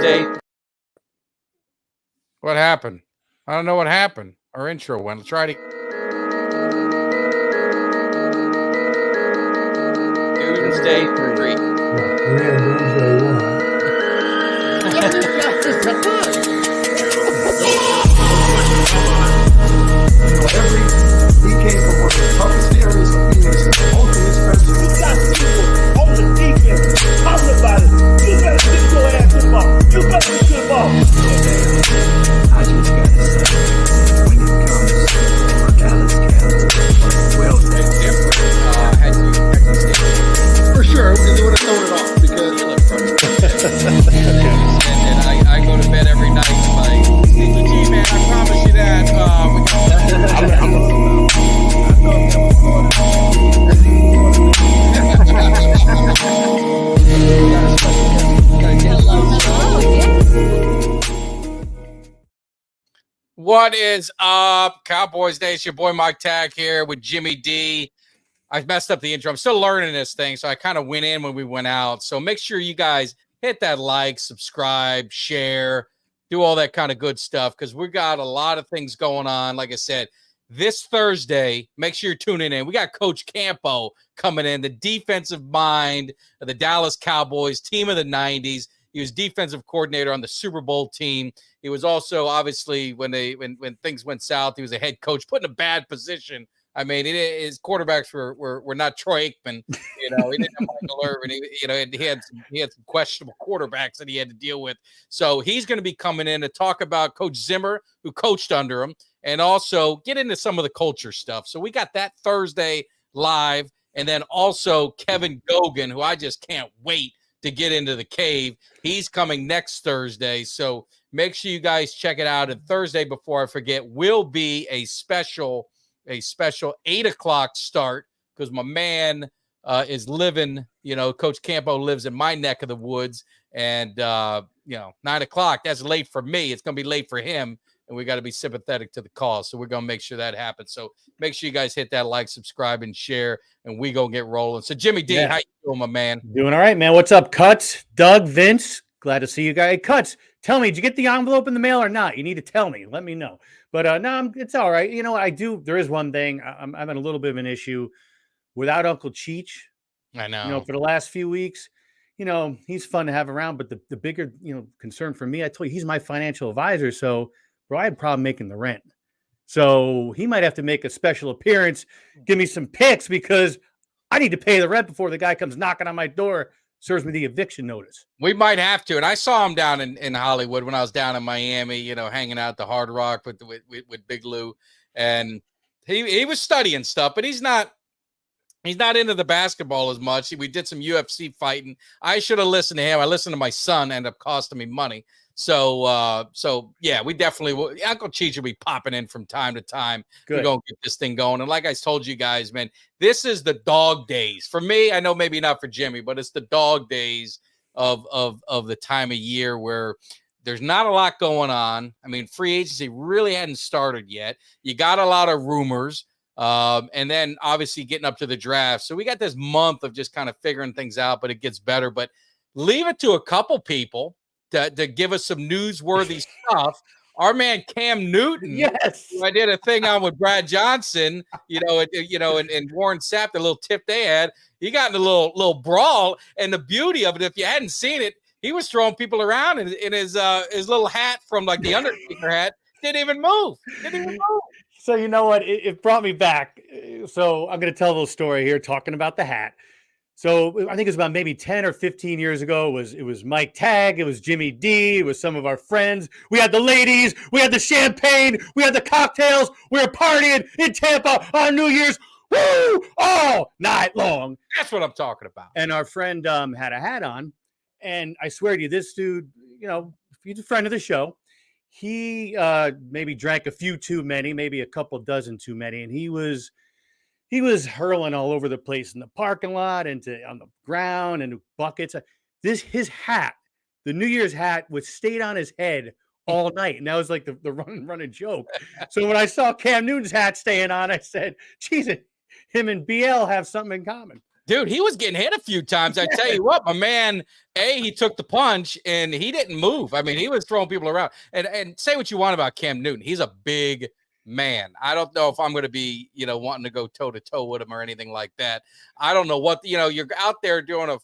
Tuesday. What happened? I don't know what happened. Our intro went. Let's try to. Tuesday 3. Doomsday 1. He came from one of the toughest areas of Phoenix. Most of his friends. You got people on the defense talking about it. You better get your ass to the ball. You better get to the ball. I just gotta say, when it comes to Dallas Cowboys, well, It's different. Had you For sure, and they would have thrown it off because and I go to bed every night like, hey, G, man, I promise you that. What is up, Cowboys Nation? Your boy Mike Tag here with Jimmy Dee. I messed up the intro. I'm still learning this thing, so I kind of went in when we went out. So make sure you guys hit that like, subscribe, share, do all that kind of good stuff because we got a lot of things going on. Like I said, this Thursday, make sure you're tuning in. We got Coach Campo coming in, the defensive mind of the Dallas Cowboys, team of the 90s. He was defensive coordinator on the Super Bowl team. He was also, obviously, when things went south, he was a head coach, put in a bad position. I mean, his quarterbacks were not Troy Aikman. You know, he didn't have Michael Irvin. He had some questionable quarterbacks that he had to deal with. So he's going to be coming in to talk about Coach Zimmer, who coached under him, and also get into some of the culture stuff. So we got that Thursday live, and then also Kevin Gogan, who I just can't wait to get into the cave. He's coming next Thursday. So make sure you guys check it out. And Thursday, before I forget, will be a special 8:00 start because my man is living, Coach Campo lives in my neck of the woods. And, 9:00, that's late for me. It's going to be late for him. And we got to be sympathetic to the cause. So we're going to make sure that happens. So make sure you guys hit that like, subscribe, and share, and we going to get rolling. So Jimmy Dee, how you doing, my man? Doing all right, man. What's up, Cuts? Doug, Vince, glad to see you guys. Hey, Cuts, tell me, did you get the envelope in the mail or not? You need to tell me. Let me know. But no, it's all right. You know what I do? There is one thing. I'm having a little bit of an issue without Uncle Cheech. I know. For the last few weeks, he's fun to have around. But the bigger, concern for me, I told you, he's my financial advisor. So, bro, I had a problem making the rent. So he might have to make a special appearance, give me some picks because I need to pay the rent before the guy comes knocking on my door, serves me the eviction notice. We might have to. And I saw him down in Hollywood when I was down in Miami, hanging out at the Hard Rock with Big Lou. And he was studying stuff, but he's not into the basketball as much. We did some UFC fighting. I should have listened to him. I listened to my son, ended up costing me money. So yeah, we definitely will. Uncle Cheech will be popping in from time to time. Good. We're going to get this thing going. And like I told you guys, man, this is the dog days. For me, I know maybe not for Jimmy, but it's the dog days of the time of year where there's not a lot going on. I mean, free agency really hadn't started yet. You got a lot of rumors. And then obviously getting up to the draft. So we got this month of just kind of figuring things out, but it gets better. But leave it to a couple people to give us some newsworthy stuff. Our man Cam Newton, Yes, who I did a thing on with Brad Johnson, and Warren Sapp, the little tip they had. He got in a little brawl, and the beauty of it, if you hadn't seen it, he was throwing people around in his little hat from like the Undertaker hat. Didn't even move. So you know what? It brought me back. So I'm going to tell a little story here talking about the hat. So I think it was about maybe 10 or 15 years ago. It was Mike Tag. It was Jimmy Dee. It was some of our friends. We had the ladies. We had the champagne. We had the cocktails. We were partying in Tampa on New Year's. Woo! All night long. That's what I'm talking about. And our friend had a hat on. And I swear to you, this dude, he's a friend of the show. He maybe drank a few too many, maybe a couple dozen too many. And he was hurling all over the place in the parking lot and on the ground and buckets. His hat, the New Year's hat, stayed on his head all night. And that was like the running joke. So when I saw Cam Newton's hat staying on, I said, geez, him and BL have something in common. Dude, he was getting hit a few times. I tell you what, my man, he took the punch and he didn't move. I mean, he was throwing people around. And say what you want about Cam Newton. He's a big man. I don't know if I'm going to be, wanting to go toe to toe with him or anything like that. I don't know what, you're out there doing a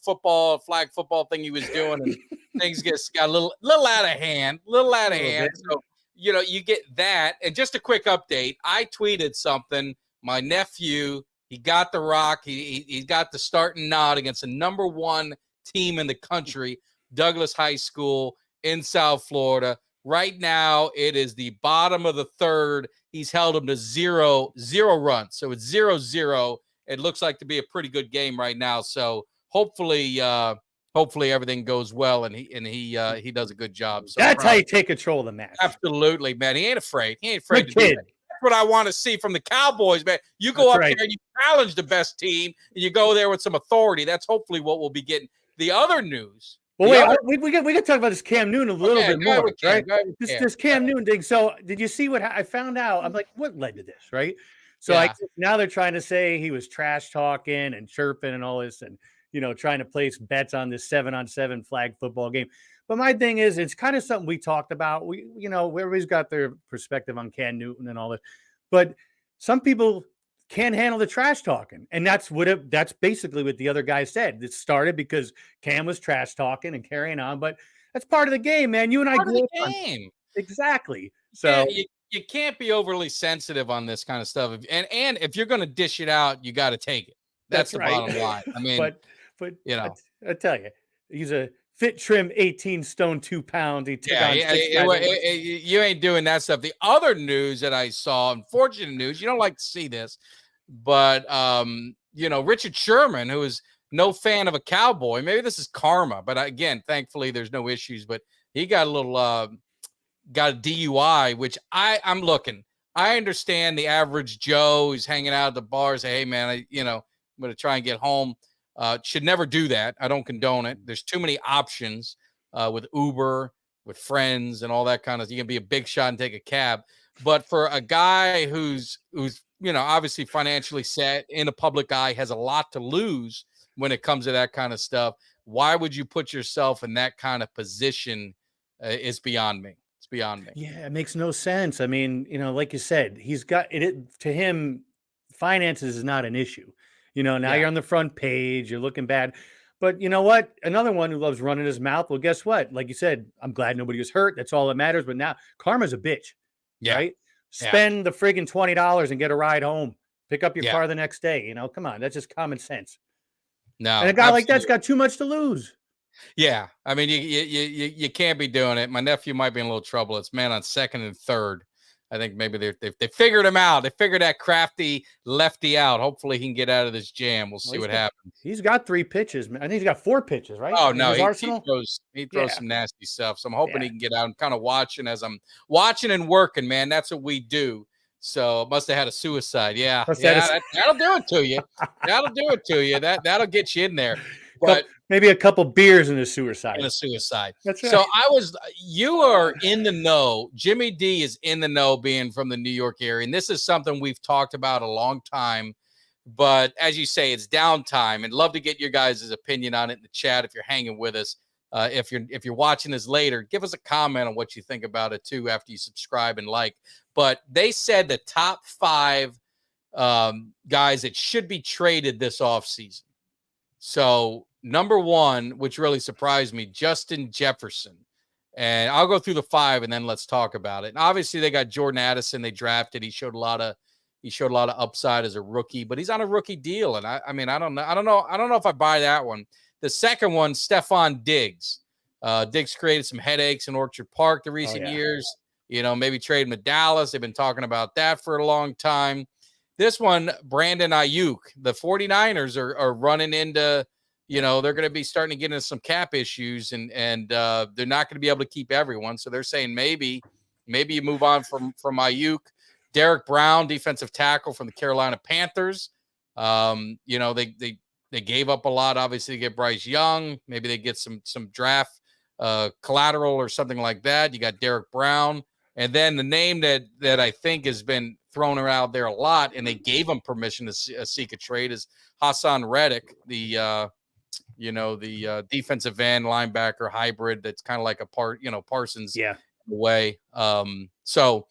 flag football thing he was doing, and things got a little out of hand, So, you get that. And just a quick update. I tweeted something. My nephew, he got the rock. He got the starting nod against the number 1 team in the country, Douglas High School in South Florida. Right now, it is the bottom of the third. He's held them to zero runs. So it's 0-0. It looks like to be a pretty good game right now. So hopefully everything goes well and he does a good job. So that's how you take control of the match. Absolutely, man. He ain't afraid. Good to kid. do that. What I want to see from the Cowboys, man. You go there and you challenge the best team, and you go there with some authority. That's hopefully what we'll be getting. The other news. Well, wait, we can talk about this Cam Newton a little bit more, right? This Cam Newton thing. So, did you see what I found out? I'm like, what led to this, right? So, now they're trying to say he was trash talking and chirping and all this, and trying to place bets on this 7-on-7 flag football game. But my thing is, it's kind of something we talked about. Everybody's got their perspective on Cam Newton and all this, but some people can't handle the trash talking, and that's basically what the other guy said. It started because Cam was trash talking and carrying on, but that's part of the game, man. You and I grew up on game. Exactly. So you can't be overly sensitive on this kind of stuff, and if you're going to dish it out, you got to take it. That's the bottom line. I mean, but I tell you, he's a fit, trim, 18 stone, 2 pounds. You ain't doing that stuff. The other news that I saw, unfortunate news, you don't like to see this, but Richard Sherman, who is no fan of a Cowboy, maybe this is karma, but again, thankfully there's no issues, but he got a DUI, which I'm looking. I understand the average Joe who's hanging out at the bar say, hey man, I'm going to try and get home. Should never do that. I don't condone it. There's too many options with Uber, with friends, and all that kind of. You can be a big shot and take a cab. But for a guy who's obviously financially set in a public eye, has a lot to lose when it comes to that kind of stuff. Why would you put yourself in that kind of position? Is beyond me. It's beyond me. Yeah, it makes no sense. I mean, like you said, he's got it. To him, finances is not an issue. Now you're on the front page, you're looking bad. But you know what? Another one who loves running his mouth. Well, guess what? Like you said, I'm glad nobody was hurt. That's all that matters. But now karma's a bitch, right? Spend the friggin' $20 and get a ride home. Pick up your car the next day. Come on. That's just common sense. No. And a guy like that's got too much to lose. Yeah. I mean, you can't be doing it. My nephew might be in a little trouble. It's man on second and third. I think maybe they figured him out. They figured that crafty lefty out. Hopefully he can get out of this jam. We'll see what happens. He's got 3 pitches. I think he's got 4 pitches, right? Oh, no. He throws some nasty stuff. So I'm hoping he can get out. I'm kind of watching as I'm watching and working, man. That's what we do. So must have had a suicide. Yeah. That'll do it to you. That'll do it to you. That'll get you in there. But maybe a couple beers in a suicide. That's right. So you are in the know. Jimmy D is in the know, being from the New York area. And this is something we've talked about a long time. But as you say, it's downtime. And love to get your guys' opinion on it in the chat if you're hanging with us. If you're watching this later, give us a comment on what you think about it too after you subscribe and like. But they said the top 5 guys that should be traded this offseason. So number 1, which really surprised me, Justin Jefferson. And I'll go through the 5 and then let's talk about it. And obviously they got Jordan Addison. They drafted. He showed a lot of upside as a rookie, but he's on a rookie deal. And I don't know if I buy that one. The second one, Stephon Diggs. Diggs created some headaches in Orchard Park the recent years. Maybe trade him to Dallas. They've been talking about that for a long time. This one, Brandon Ayuk. The 49ers are running into, they're going to be starting to get into some cap issues, and they're not going to be able to keep everyone. So they're saying maybe you move on from Ayuk. Derek Brown, defensive tackle from the Carolina Panthers. They gave up a lot, obviously, to get Bryce Young. Maybe they get some draft collateral or something like that. You got Derek Brown. And then the name that I think has been thrown around there a lot, and they gave him permission to seek a trade, is Hassan Reddick, the defensive end linebacker hybrid that's kind of like Parsons way. So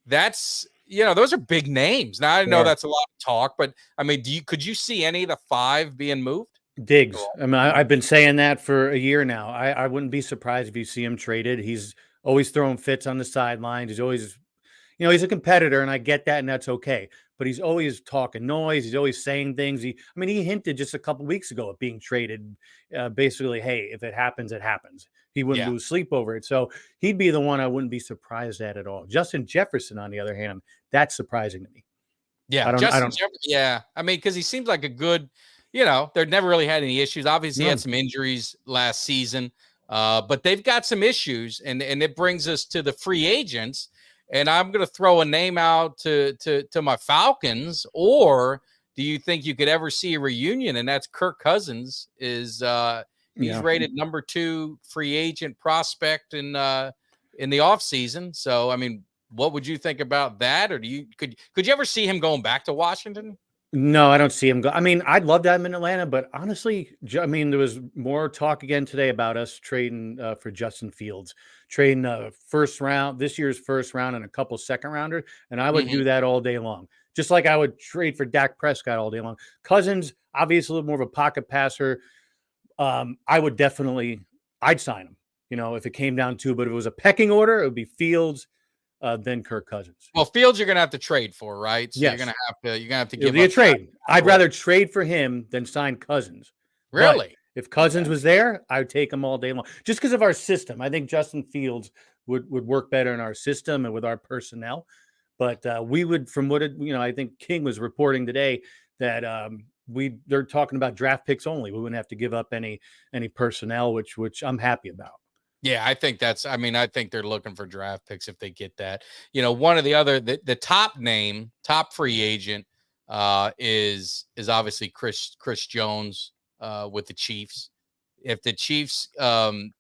that's those are big names. Now I know that's a lot of talk, but I mean, could you see any of the 5 being moved? Diggs. I mean, I've been saying that for a year now. I wouldn't be surprised if you see him traded. He's always throwing fits on the sidelines. He's always, he's a competitor, and I get that, and that's okay. But he's always talking noise. He's always saying things. He hinted just a couple weeks ago at being traded. Basically, hey, if it happens, it happens. He wouldn't lose sleep over it. So he'd be the one I wouldn't be surprised at all. Justin Jefferson, on the other hand, that's surprising to me. Yeah, I mean, because he seems like a good. They've never really had any issues. Obviously, he had some injuries last season, but they've got some issues, and it brings us to the free agents. And I'm going to throw a name out to my Falcons. Or do you think you could ever see a reunion? And that's Kirk Cousins. He's rated number 2 free agent prospect in the offseason. So, I mean, what would you think about that? Or could you ever see him going back to Washington? No, I don't see him go. I mean, I'd love to have him in Atlanta, but honestly, I mean, there was more talk again today about us trading for Justin Fields, trading this year's first round and a couple second rounders, and I would do that all day long. Just like I would trade for Dak Prescott all day long. Cousins, obviously a little more of a pocket passer. I'd sign him, if it came down to, but if it was a pecking order, it would be Fields, then Kirk Cousins. Well, Fields you're going to have to trade for, right? So yes. you're going to have to give up a trade. I'd rather trade for him than sign Cousins. Really? But if Cousins was there, I would take him all day long. Just because of our system. I think Justin Fields would work better in our system and with our personnel. But we would, from what I think King was reporting today, that they're talking about draft picks only. We wouldn't have to give up any personnel, which I'm happy about. Yeah, I think I think they're looking for draft picks if they get that. One of the top free agent is obviously Chris Jones with the Chiefs. If the Chiefs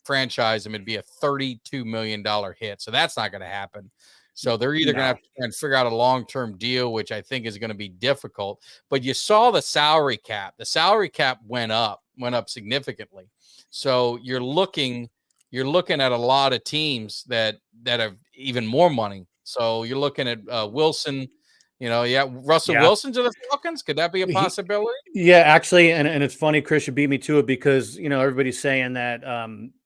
franchise him, it'd be a $32 million hit. So that's not going to happen. So they're either going to have to try and figure out a long-term deal, which I think is going to be difficult. But you saw the salary cap. The salary cap went up significantly. So you're looking at a lot of teams that have even more money. So you're looking at Wilson, Russell Wilson to the Falcons. Could that be a possibility? Yeah, actually. And it's funny, Chris, you beat me to it because, everybody's saying that,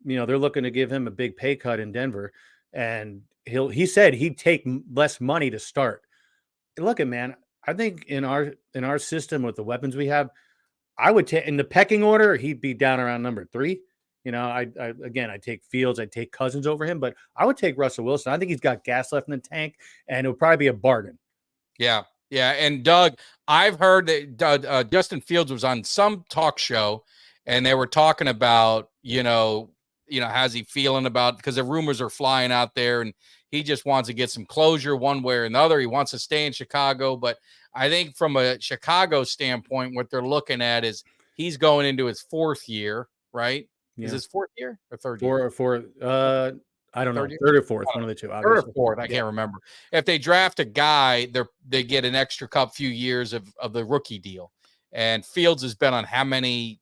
they're looking to give him a big pay cut in Denver. And he said he'd take less money to start. Look, man, I think in our system with the weapons we have, I would take in the pecking order, he'd be down around number 3. I'd take Fields, I'd take Cousins over him, but I would take Russell Wilson. I think he's got gas left in the tank, and it would probably be a bargain. Yeah. And Doug, I've heard that Justin Fields was on some talk show, and they were talking about, how's he feeling about, because the rumors are flying out there, and he just wants to get some closure one way or another. He wants to stay in Chicago, but I think from a Chicago standpoint, what they're looking at is he's going into his 4th year, right? Yeah. Is his 4th year or 3rd year? I don't know. 3rd or 4th, one of the two. Obviously. 3rd or 4th, I can't remember. If they draft a guy, they get an extra few years of the rookie deal. And Fields has been on how many,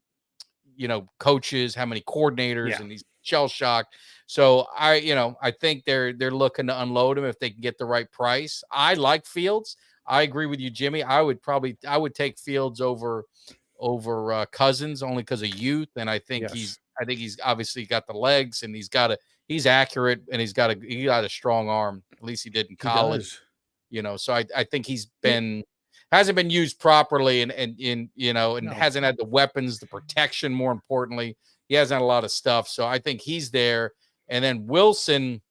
coaches, how many coordinators, and he's shell shocked. So I think they're looking to unload him if they can get the right price. I like Fields. I agree with you, Jimmy. I would take Fields over Cousins only because of youth, and I think he's obviously got the legs, and he's accurate, and he got a strong arm. At least he did in college. So I think hasn't been used properly, and hasn't had the weapons, the protection. More importantly, he hasn't had a lot of stuff. So I think he's there. And then Wilson,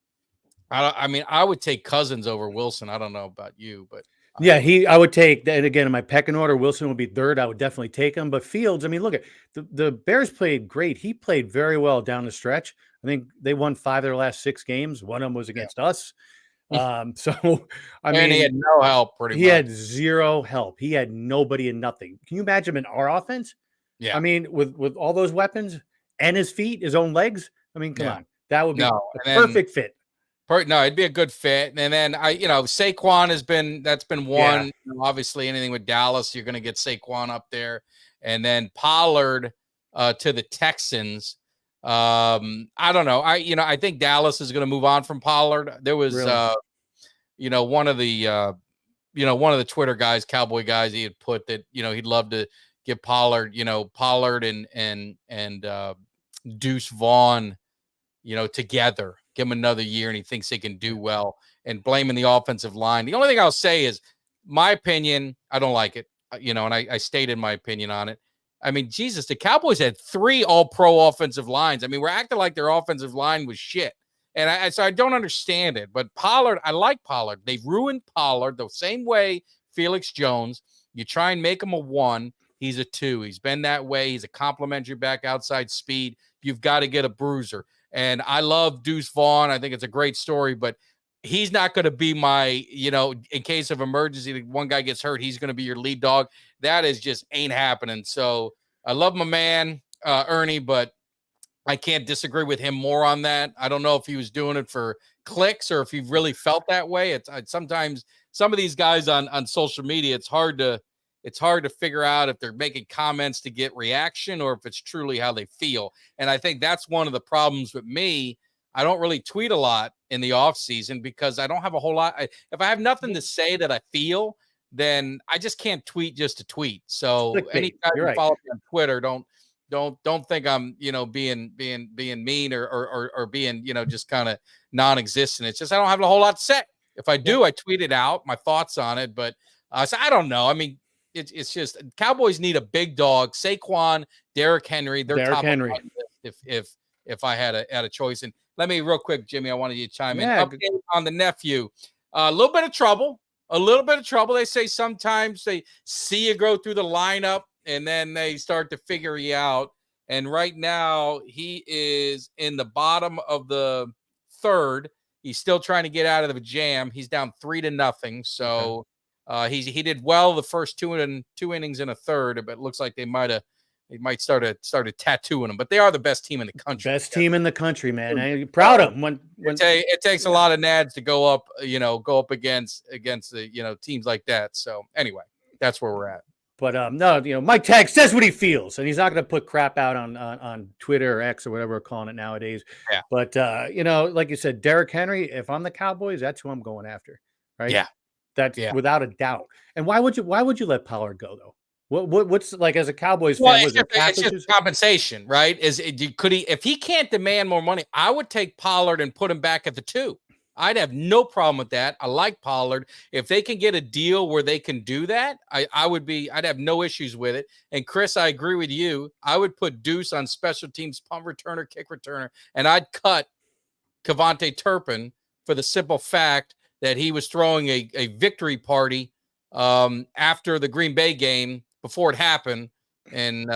I would take Cousins over Wilson. I don't know about you, but I would take that again in my pecking order. Wilson would be 3rd. I would definitely take him. But Fields, look at the Bears played great. He played very well down the stretch. I think they won 5 of their last 6 games. One of them was against us. He had no help. He had zero help. He had nobody and nothing. Can you imagine him in our offense? Yeah. With all those weapons and his feet, his own legs. Come on. That would be a perfect fit. No, it'd be a good fit. And then Saquon that's been one. Obviously, anything with Dallas, you're going to get Saquon up there, and then Pollard to the Texans. I don't know. I think Dallas is going to move on from Pollard. There was, Really? one of the Twitter guys, Cowboy guys, he had put that he'd love to get Pollard, Pollard and Deuce Vaughn, together, give him another year, and he thinks they can do well, and blaming the offensive line. The only thing I'll say is my opinion. I don't like it, and I stated my opinion on it. I mean, Jesus, the Cowboys had 3 all-pro offensive lines. I mean, we're acting like their offensive line was shit. And so I don't understand it. But Pollard, I like Pollard. They've ruined Pollard the same way Felix Jones. You try and make him a 1. He's a 2. He's been that way. He's a complimentary back, outside speed. You've got to get a bruiser. And I love Deuce Vaughn. I think it's a great story, but he's not going to be my, in case of emergency, one guy gets hurt, he's going to be your lead dog. That is just ain't happening. So I love my man, Ernie, but I can't disagree with him more on that. I don't know if he was doing it for clicks or if he really felt that way. It's sometimes some of these guys on social media, it's hard to figure out if they're making comments to get reaction or if it's truly how they feel. And I think that's one of the problems with me. I don't really tweet a lot in the off season because I don't have a whole lot. If I have nothing to say that I feel, then I just can't tweet just to tweet. So any guys who follow me on Twitter, don't think I'm, being mean or being, just kind of non-existent. It's just, I don't have a whole lot to say. If I do, I tweet it out, my thoughts on it, but so I don't know. I mean, it's just Cowboys need a big dog. Saquon, Derrick Henry, they're top Henry. If I had a choice. And let me real quick, Jimmy, I wanted you to chime in. Update on the nephew. A little bit of trouble. They say sometimes they see you go through the lineup and then they start to figure you out. And right now he is in the bottom of the 3rd. He's still trying to get out of the jam. He's down 3-0. So he did well the first 2 innings in a 3rd, but it looks like they might start tattooing them. But they are the best team in the country. Best team in the country, man. I'm proud of them. It takes a lot of nads to go up against the teams like that. So anyway, that's where we're at. But no, Mike Tag says what he feels, and he's not going to put crap out on Twitter or X or whatever we're calling it nowadays. Yeah. But like you said, Derrick Henry. If I'm the Cowboys, that's who I'm going after. Right. Yeah. That's without a doubt. And why would you let Pollard go though? What's like as a Cowboys fan? It's just compensation, right? If he can't demand more money, I would take Pollard and put him back at the 2. I'd have no problem with that. I like Pollard. If they can get a deal where they can do that, I'd have no issues with it. And Chris, I agree with you. I would put Deuce on special teams, punt returner, kick returner, and I'd cut Kevontae Turpin for the simple fact that he was throwing a victory party after the Green Bay game before it happened, and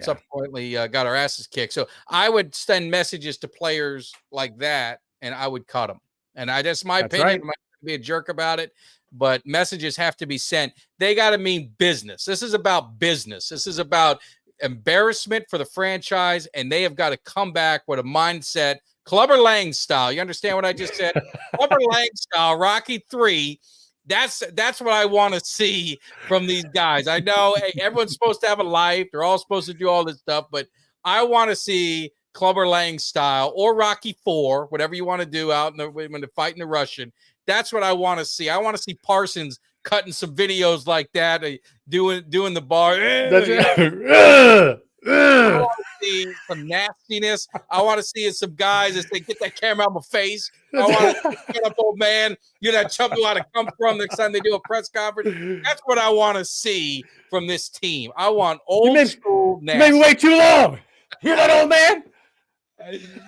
subsequently got our asses kicked. So I would send messages to players like that, and I would cut them. And that's my opinion. Right. I might be a jerk about it, but messages have to be sent. They got to mean business. This is about business. This is about embarrassment for the franchise, and they have got to come back with a mindset, Clubber Lang style. You understand what I just said? Clubber Lang style, Rocky 3. That's what I want to see from these guys. I know everyone's supposed to have a life. They're all supposed to do all this stuff, but I want to see Clubber Lang style or Rocky 4, whatever you want to do out when they're fighting the Russian. That's what I want to see. I want to see Parsons cutting some videos like that, doing the bar. I want to see some nastiness. I want to see some guys as they get that camera out my face. I want to get up, old man. You're that chump who ought to come from next time they do a press conference. That's what I want to see from this team. I want old school nasty. Maybe way too long. You're that old man.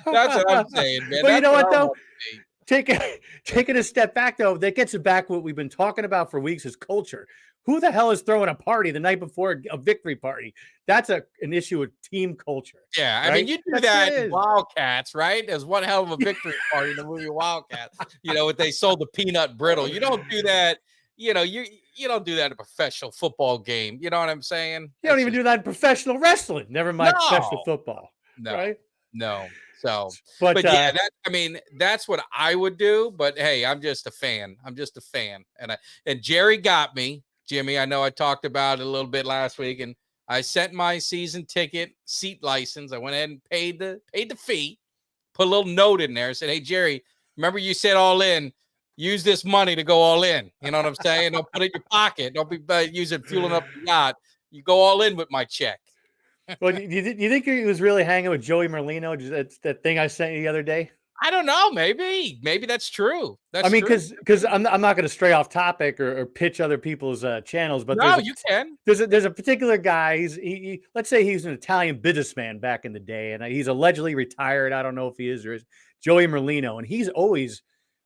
That's what I'm saying, man. But you know what, though? Taking a step back, though, that gets it back what we've been talking about for weeks is culture. Who the hell is throwing a party the night before a victory party? That's an issue with team culture. Yeah, right? I mean, you do that in Wildcats, right? There's one hell of a victory party in the movie Wildcats. What they sold the peanut brittle. You don't do that. You don't do that in a professional football game. You know what I'm saying? You don't even do that in professional wrestling. Never mind professional football. No, right? No. So, But but yeah, that's what I would do. But hey, I'm just a fan. And Jerry got me, Jimmy. I know I talked about it a little bit last week, and I sent my season ticket seat license. I went ahead and paid the fee, put a little note in there, said, "Hey Jerry, remember you said all in. Use this money to go all in. You know what I'm saying? Don't put it in your pocket. Don't be using fueling up the yacht. You go all in with my check." well, you think he was really hanging with Joey Merlino? That thing I sent you the other day. I don't know. Maybe that's true. That's I mean, true. because I'm not going to stray off topic or pitch other people's channels, but No, you can. there's a particular guy. Let's say he's an Italian businessman back in the day, and he's allegedly retired. I don't know if he is or is. Joey Merlino, and he's always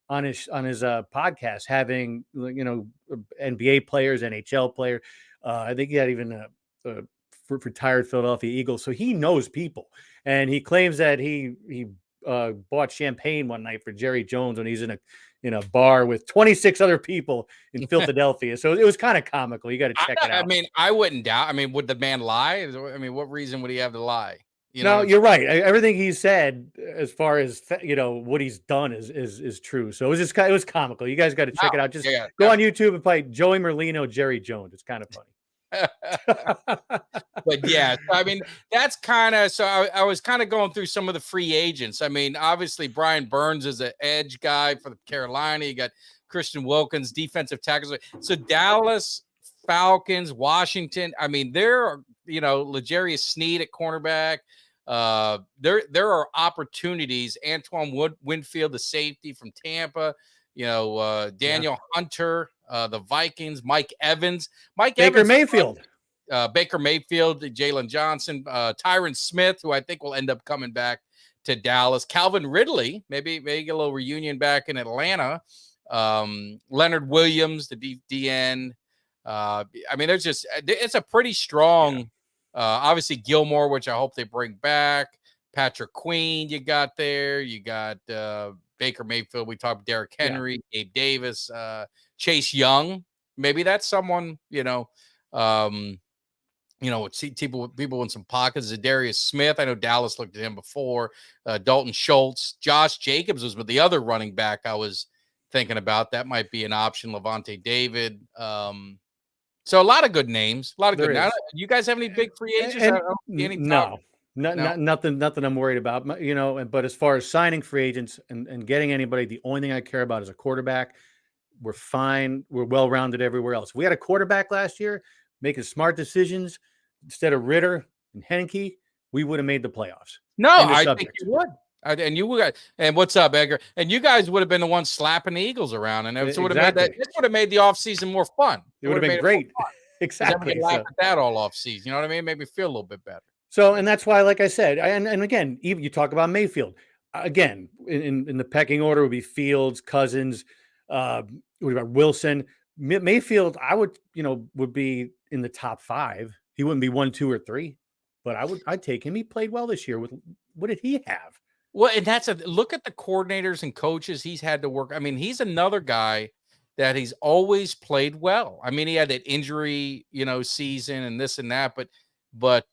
on his podcast having NBA players, NHL player. I think he had even a retired Philadelphia Eagles, so he knows people, and he claims that he bought champagne one night for Jerry Jones when he's in a bar with 26 other people in Philadelphia. So it was kind of comical. You got to check it out. I mean, I wouldn't doubt. I mean, would the man lie? I mean, what reason would he have to lie? No, you're right. Everything he said, as far as what he's done, is true. So it was comical. You guys got to check it out. Just go on YouTube and play Joey Merlino, Jerry Jones. It's kind of funny. But yeah, I mean, that's kind of so. I was kind of going through some of the free agents. I mean, obviously Brian Burns is an edge guy for the Carolina. You got Christian Wilkins, defensive tackles. So Dallas, Falcons, Washington. I mean, there are L'Jarius Sneed at cornerback. There are opportunities. Antoine Winfield, the safety from Tampa. Daniel Hunter, the Vikings, Mike Evans, Baker Mayfield, Jalen Johnson, Tyron Smith, who I think will end up coming back to Dallas, Calvin Ridley, maybe get a little reunion back in Atlanta, Leonard Williams, the DN. I mean, it's a pretty strong, obviously Gilmore, which I hope they bring back. Patrick Queen, you got there. You got Baker Mayfield. We talked Derrick Henry, Gabe Davis, Chase Young. Maybe that's someone, see people in some pockets. Zadarius Smith. I know Dallas looked at him before. Dalton Schultz. Josh Jacobs was with the other running back I was thinking about. That might be an option. Levante David. So a lot of good names. A lot of good names. You guys have any big free agents? Nothing I'm worried about. But as far as signing free agents and getting anybody, the only thing I care about is a quarterback. We're fine. We're well-rounded everywhere else. We had a quarterback last year making smart decisions instead of Ritter and Henke. We would have made the playoffs. No, I think you would. And what's up, Edgar? And you guys would have been the ones slapping the Eagles around, and it would have made this would have made the offseason more fun. It would have been great. Exactly. Laugh at that all offseason. You know what I mean? Made me feel a little bit better. So, and that's why, like I said, and again, even you talk about Mayfield. Again, in the pecking order would be Fields, Cousins, what about Wilson, Mayfield? I would be in the top 5. He wouldn't be 1, 2, or 3, but I'd take him. He played well this year. What did he have? Well, and that's look at the coordinators and coaches he's had to work. I mean, he's another guy that he's always played well. I mean, he had that injury, season and this and that, but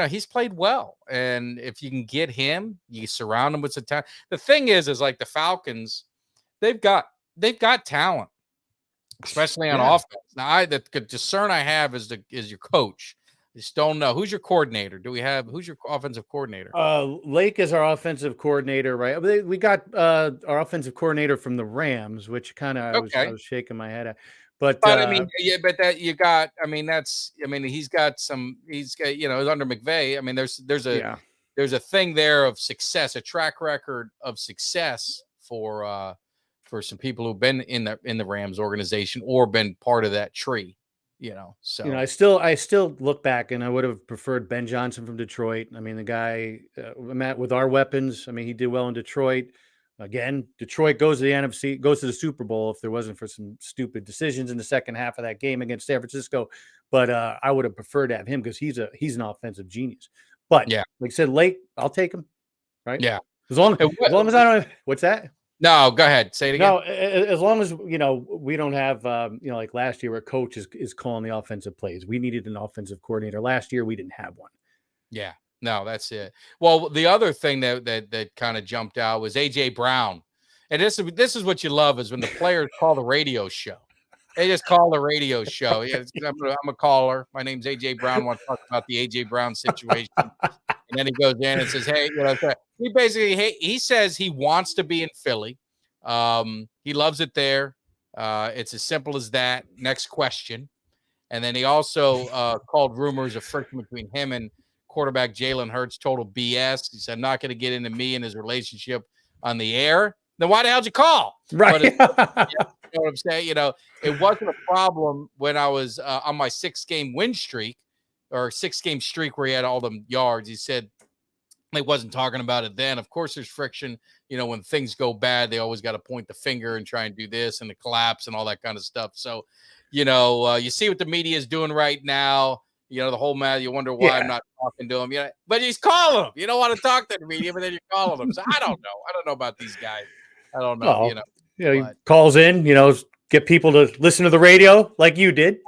he's played well. And if you can get him, you surround him with some talent. The thing is like the Falcons, they've got talent, especially on offense. Now, the concern I have is your coach. I just don't know. Who's your coordinator? Who's your offensive coordinator? Lake is our offensive coordinator, right? We got our offensive coordinator from the Rams, which kind of I was shaking my head at. But I mean, he's got under McVay. I mean, there's a thing there of success, a track record of success for some people who've been in the Rams organization or been part of that tree, So I still look back and I would have preferred Ben Johnson from Detroit. I mean, the guy with our weapons. I mean, he did well in Detroit. Again, Detroit goes to the NFC, goes to the Super Bowl if there wasn't for some stupid decisions in the second half of that game against San Francisco. But I would have preferred to have him because he's an offensive genius. But like I said, Lake, I'll take him. Right? Yeah. As long as I don't. What's that? No, go ahead. Say it again. No, as long as we don't have like last year where coach is calling the offensive plays. We needed an offensive coordinator last year. We didn't have one. Yeah. No, that's it. Well, the other thing that kind of jumped out was AJ Brown. And this is what you love is when the players call the radio show. They just call the radio show. Yeah, I'm a caller. My name's AJ Brown. I want to talk about the AJ Brown situation. And then he goes in and says, "Hey, he basically he says he wants to be in Philly. He loves it there. It's as simple as that. Next question." And then he also called rumors of friction between him and quarterback Jalen Hurts total BS. He said, "I'm not going to get into me and his relationship on the air." Then why the hell did you call? Right. You know what I'm saying? It wasn't a problem when I was on my 6-game win streak or 6-game streak where he had all them yards. He said he wasn't talking about it then. Of course, there's friction. When things go bad, they always got to point the finger and try and do this and the collapse and all that kind of stuff. So, you see what the media is doing right now. The whole matter. You wonder why I'm not talking to him. But he's calling him. You don't want to talk to the media, but then you're calling him. So I don't know. I don't know about these guys. I don't know. He calls in. Get people to listen to the radio like you did.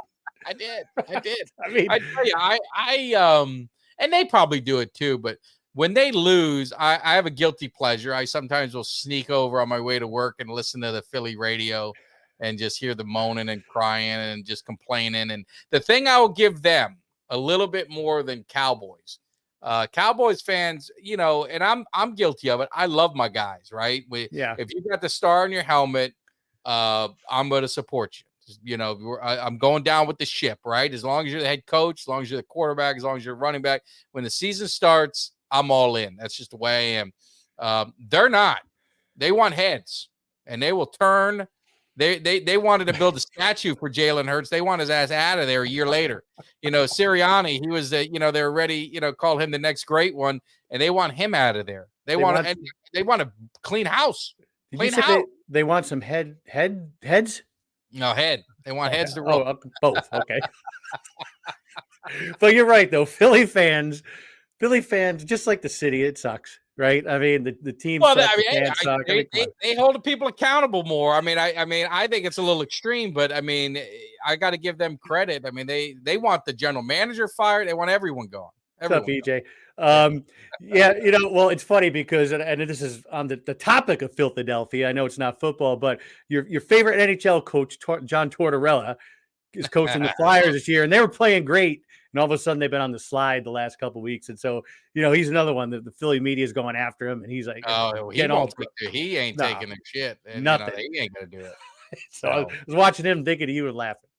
I did. I mean, I tell you, I and they probably do it too. But when they lose, I have a guilty pleasure. I sometimes will sneak over on my way to work and listen to the Philly radio and just hear the moaning and crying and just complaining. And the thing I will give them a little bit more than Cowboys. Cowboys fans, and I'm guilty of it. I love my guys, right? If you got the star on your helmet, I'm going to support you. I'm going down with the ship, right? As long as you're the head coach, as long as you're the quarterback, as long as you're running back, when the season starts, I'm all in. That's just the way I am. They're not. They want heads, and they will turn. They wanted to build a statue for Jalen Hurts. They want his ass out of there a year later. Sirianni, he was they're ready, call him the next great one, and they want him out of there. They want a clean house. Clean house. They want some heads? No, head. They want heads to roll. Both. Okay. But you're right though. Philly fans, just like the city, it sucks. Right? I mean, the team. Well, they hold the people accountable more. I mean, I think it's a little extreme, but I mean, I got to give them credit. I mean, they want the general manager fired. They want everyone gone. What's up, EJ? Well, it's funny because, and this is on the topic of Philadelphia. I know it's not football, but your favorite NHL coach, John Tortorella, is coaching the Flyers this year, and they were playing great. And all of a sudden, they've been on the slide the last couple of weeks. And so, he's another one that the Philly media is going after him. And he's like, he ain't taking a shit. And, nothing. He ain't going to do it. So I was watching him thinking you were laughing.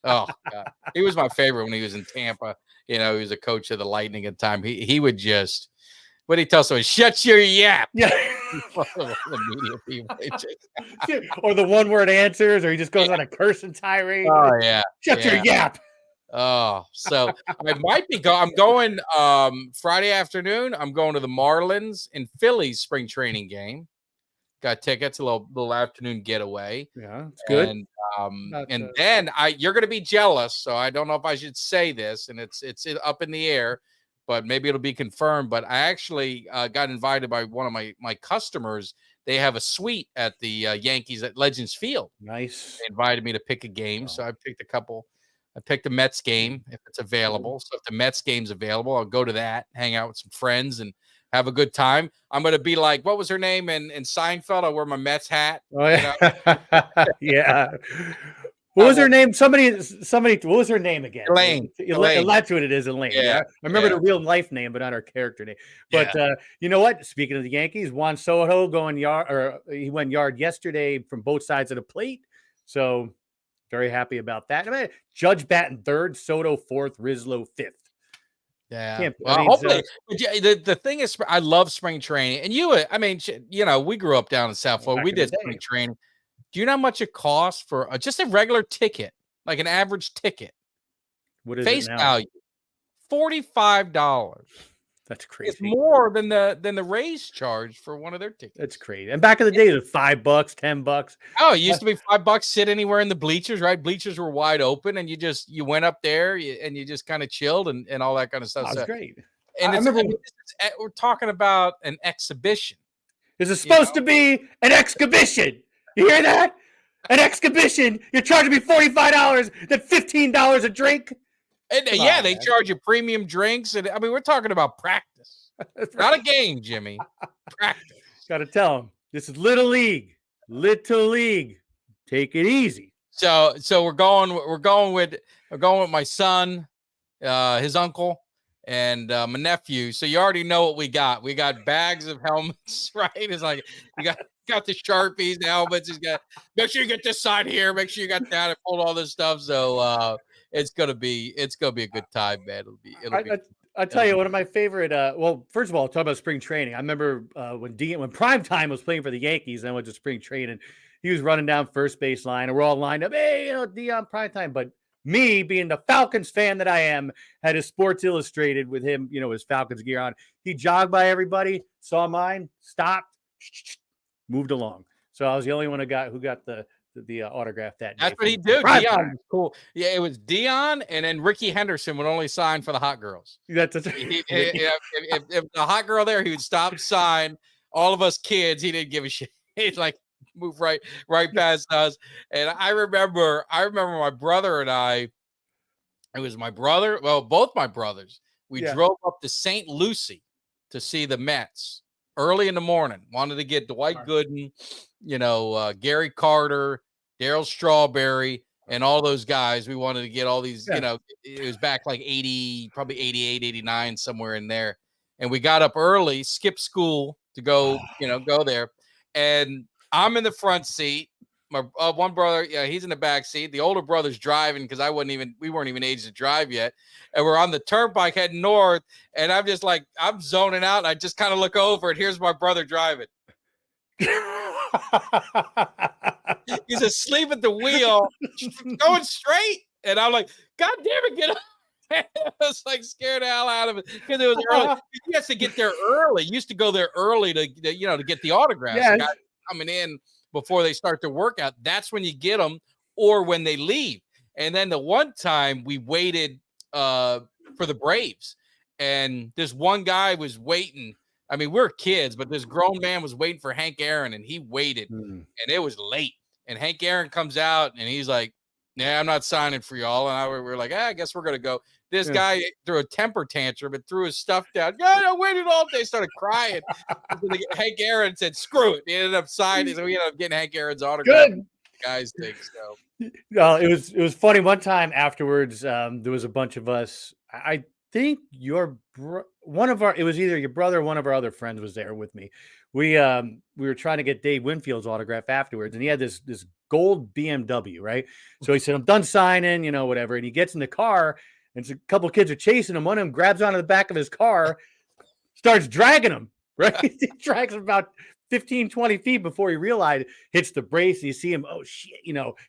Oh, God. He was my favorite when he was in Tampa. He was a coach of the Lightning at the time. He would just, what he tell someone, shut your yap. Yeah. Or the one-word answers, or he just goes on a cursing tirade. Oh, yeah. Shut your yap. Oh, so I might be I'm going Friday afternoon. I'm going to the Marlins in Philly's spring training game. Got tickets, a little afternoon getaway. Yeah, it's good. And then you're going to be jealous, so I don't know if I should say this, and it's up in the air, but maybe it'll be confirmed. But I actually got invited by one of my customers. They have a suite at the Yankees at Legends Field. Nice. They invited me to pick a game, so I picked a couple. I picked the Mets game if it's available. So if the Mets game's available, I'll go to that, hang out with some friends, and have a good time. I'm going to be like, what was her name in Seinfeld? I'll wear my Mets hat. Oh, yeah. Yeah. What was her name? Somebody, what was her name again? Elaine. That's what it is, Elaine. Yeah. I remember the real life name, but not her character name. But you know what? Speaking of the Yankees, Juan Soto he went yard yesterday from both sides of the plate. So very happy about that. I mean, Judge batting third, Soto fourth, Rizzo fifth. Yeah. Well, hopefully, the thing is, I love spring training. And we grew up down in South Florida. We did spring training. Do you know how much it costs for just a regular ticket, like an average ticket? What is face it now? value? $45. That's crazy. It's more than the Rays charge for one of their tickets. That's crazy. And back in the day, it was $5, $10. Oh, it used to be $5. Sit anywhere in the bleachers, right? Bleachers were wide open, and you went up there and you just kind of chilled and all that kind of stuff. That's great. And we're talking about an exhibition. This is supposed to be an exhibition. You hear that? An exhibition. You're charging me $45, then $15 a drink. And Come yeah, on, they man. charge you premium drinks. And I mean, we're talking about practice, not a game, Jimmy. Practice. Got to tell him this is little league. Little league. Take it easy. So we're going with my son, his uncle, and my nephew. So you already know what we got. We got bags of helmets, right? It's like you got the Sharpies, the helmets. He's got make sure you get this side here, make sure you got that and pulled all this stuff. So it's gonna be a good time, man. It'll be I'll tell you one of my favorite. Well, first of all, talk about spring training. I remember when Primetime was playing for the Yankees, and I went to spring training. He was running down first base line, and we're all lined up. Hey, Dion Primetime. But me, being the Falcons fan that I am, had his Sports Illustrated with him, his Falcons gear on. He jogged by everybody, saw mine, stopped, moved along. So I was the only one who got the autograph that day. That's what he did. Dion was cool. Yeah, it was Dion, and then Ricky Henderson would only sign for the hot girls. If the hot girl there, he would stop, sign. All of us kids, he didn't give a shit. He's like move right past us. And I remember my brother and I. It was my brother. Well, both my brothers. We drove up to St. Lucie to see the Mets early in the morning. Wanted to get Dwight Gooden, Gary Carter, Darryl Strawberry, and all those guys. We wanted to get all these, it was back like 80, probably 88, 89, somewhere in there. And we got up early, skipped school to go, go there. And I'm in the front seat. My one brother, he's in the back seat. The older brother's driving because we weren't even age to drive yet. And we're on the turnpike heading north. And I'm just like, I'm zoning out. And I just kind of look over and here's my brother driving. He's asleep at the wheel, going straight. And I'm like, God damn it, get up. I was like scared the hell out of it because it was early. He has to get there early. He used to go there early to get the autographs. Yes. The guys coming in before they start their workout. That's when you get them, or when they leave. And then the one time we waited for the Braves, and this one guy was waiting. I mean, we're kids, but this grown man was waiting for Hank Aaron, and he waited, and it was late. And Hank Aaron comes out, and he's like, "Yeah, I'm not signing for y'all." And we're like, I guess we're gonna go. This guy threw a temper tantrum and threw his stuff down. I waited all day, started crying. Hank Aaron said, "Screw it." He ended up signing, so we ended up getting Hank Aaron's autograph. Good. Guys think so. No, it was funny. One time afterwards, there was a bunch of us. I think it was either your brother or one of our other friends was there with me. We were trying to get Dave Winfield's autograph afterwards, and he had this gold BMW, right? So he said, "I'm done signing, whatever." And he gets in the car, and a couple of kids are chasing him. One of them grabs onto the back of his car, starts dragging him, right? He drags him about 15, 20 feet before he realized, hits the brace. And you see him, oh shit,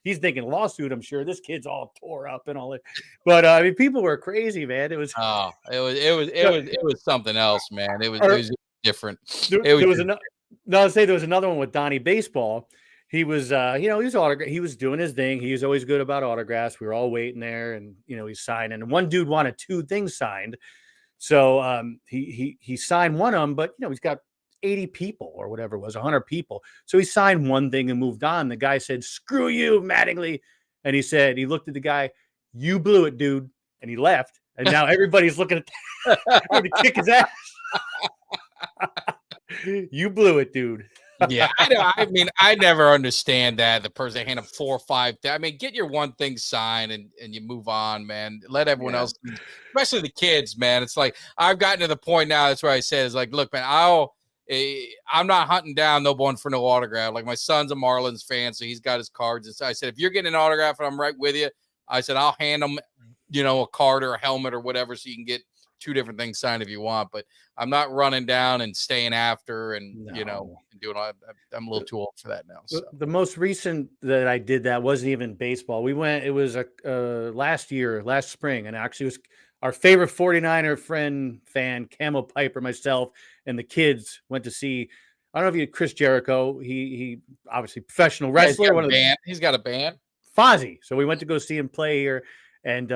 he's thinking lawsuit, I'm sure. This kid's all tore up and all that. But I mean, people were crazy, man. It was something else, man. It was different. There was another one with Donnie Baseball. He was, he was doing his thing. He was always good about autographs. We were all waiting there, and he's signing. And one dude wanted two things signed, so he signed one of them. But he's got 80 people or whatever it was, 100 people. So he signed one thing and moved on. The guy said, "Screw you," Mattingly, and he looked at the guy, "You blew it, dude," and he left. And now everybody's looking at to kick his ass. You blew it, dude. Yeah, I know. I mean, I never understand that. The person hand him 4 or 5. I mean, get your one thing signed and you move on, man. Let everyone else, especially the kids, man. It's like I've gotten to the point now. That's where I said, it's like, look, man, I'm not hunting down no one for no autograph. Like my son's a Marlins fan, so he's got his cards. And so I said, if you're getting an autograph and I'm right with you, I said I'll hand them, a card or a helmet or whatever, so you can get 2 different things signed if you want. But I'm not running down and staying after and doing all. I'm a little too old for that now. So. The most recent that I did that wasn't even baseball. It was last spring, and actually it was our favorite 49er fan, Camel Piper, myself, and the kids went to see. I don't know if you had Chris Jericho. He obviously professional wrestler. He's got a band. Fozzy. So we went to go see him play here, and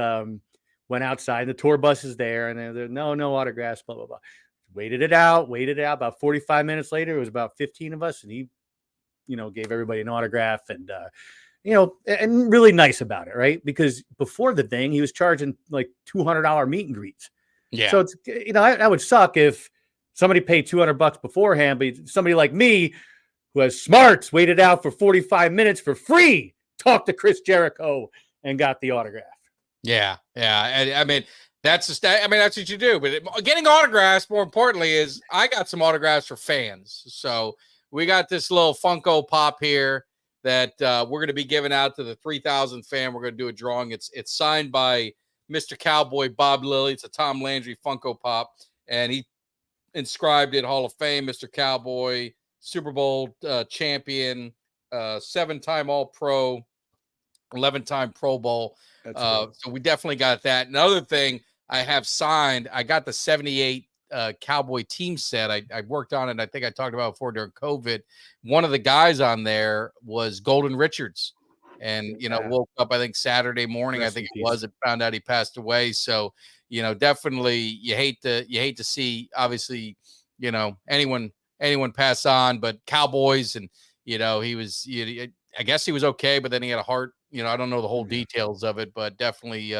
went outside. The tour bus is there, and there no autographs. Blah blah blah. Waited it out. About 45 minutes later, it was about 15 of us, and he, gave everybody an autograph, and and really nice about it, right? Because before the thing, he was charging like $200 meet and greets. Yeah. So it's that would suck if somebody paid $200 beforehand, but somebody like me who has smarts waited out for 45 minutes for free, talked to Chris Jericho and got the autograph. Yeah. I mean, that's what you do. But getting autographs, more importantly, is I got some autographs for fans. So we got this little Funko Pop here that we're going to be giving out to the 3,000 fan. We're going to do a drawing. It's signed by Mr. Cowboy Bob Lilly. It's a Tom Landry Funko Pop, and he inscribed it Hall of Fame, Mr. Cowboy, Super Bowl champion, 7-time All-Pro, 11-time Pro Bowl. So we definitely got that. Another thing I have signed, I got the 78 Cowboy team set. I worked on it. I think I talked about it before during COVID. One of the guys on there was Golden Richards, and woke up I think Saturday morning, I think it was, and found out he passed away. So definitely you hate to see, obviously, anyone pass on, but Cowboys, and he was, I guess he was okay, but then he had a heart. I don't know the whole details of it, but definitely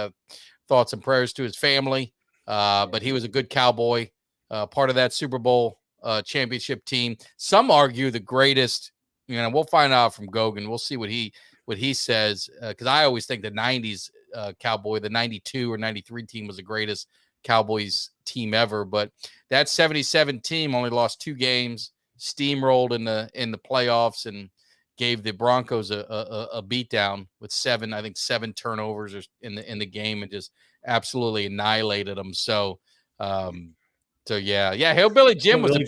thoughts and prayers to his family. But he was a good Cowboy, part of that Super Bowl championship team. Some argue the greatest. We'll find out from Gogan. We'll see what he says, because I always think the 90s Cowboy, the 92 or 93 team was the greatest Cowboys team ever. But that 77 team only lost 2 games, steamrolled in the playoffs, and gave the Broncos a beatdown with 7 turnovers in the game, and just absolutely annihilated them. So yeah, Hillbilly Jim was a man.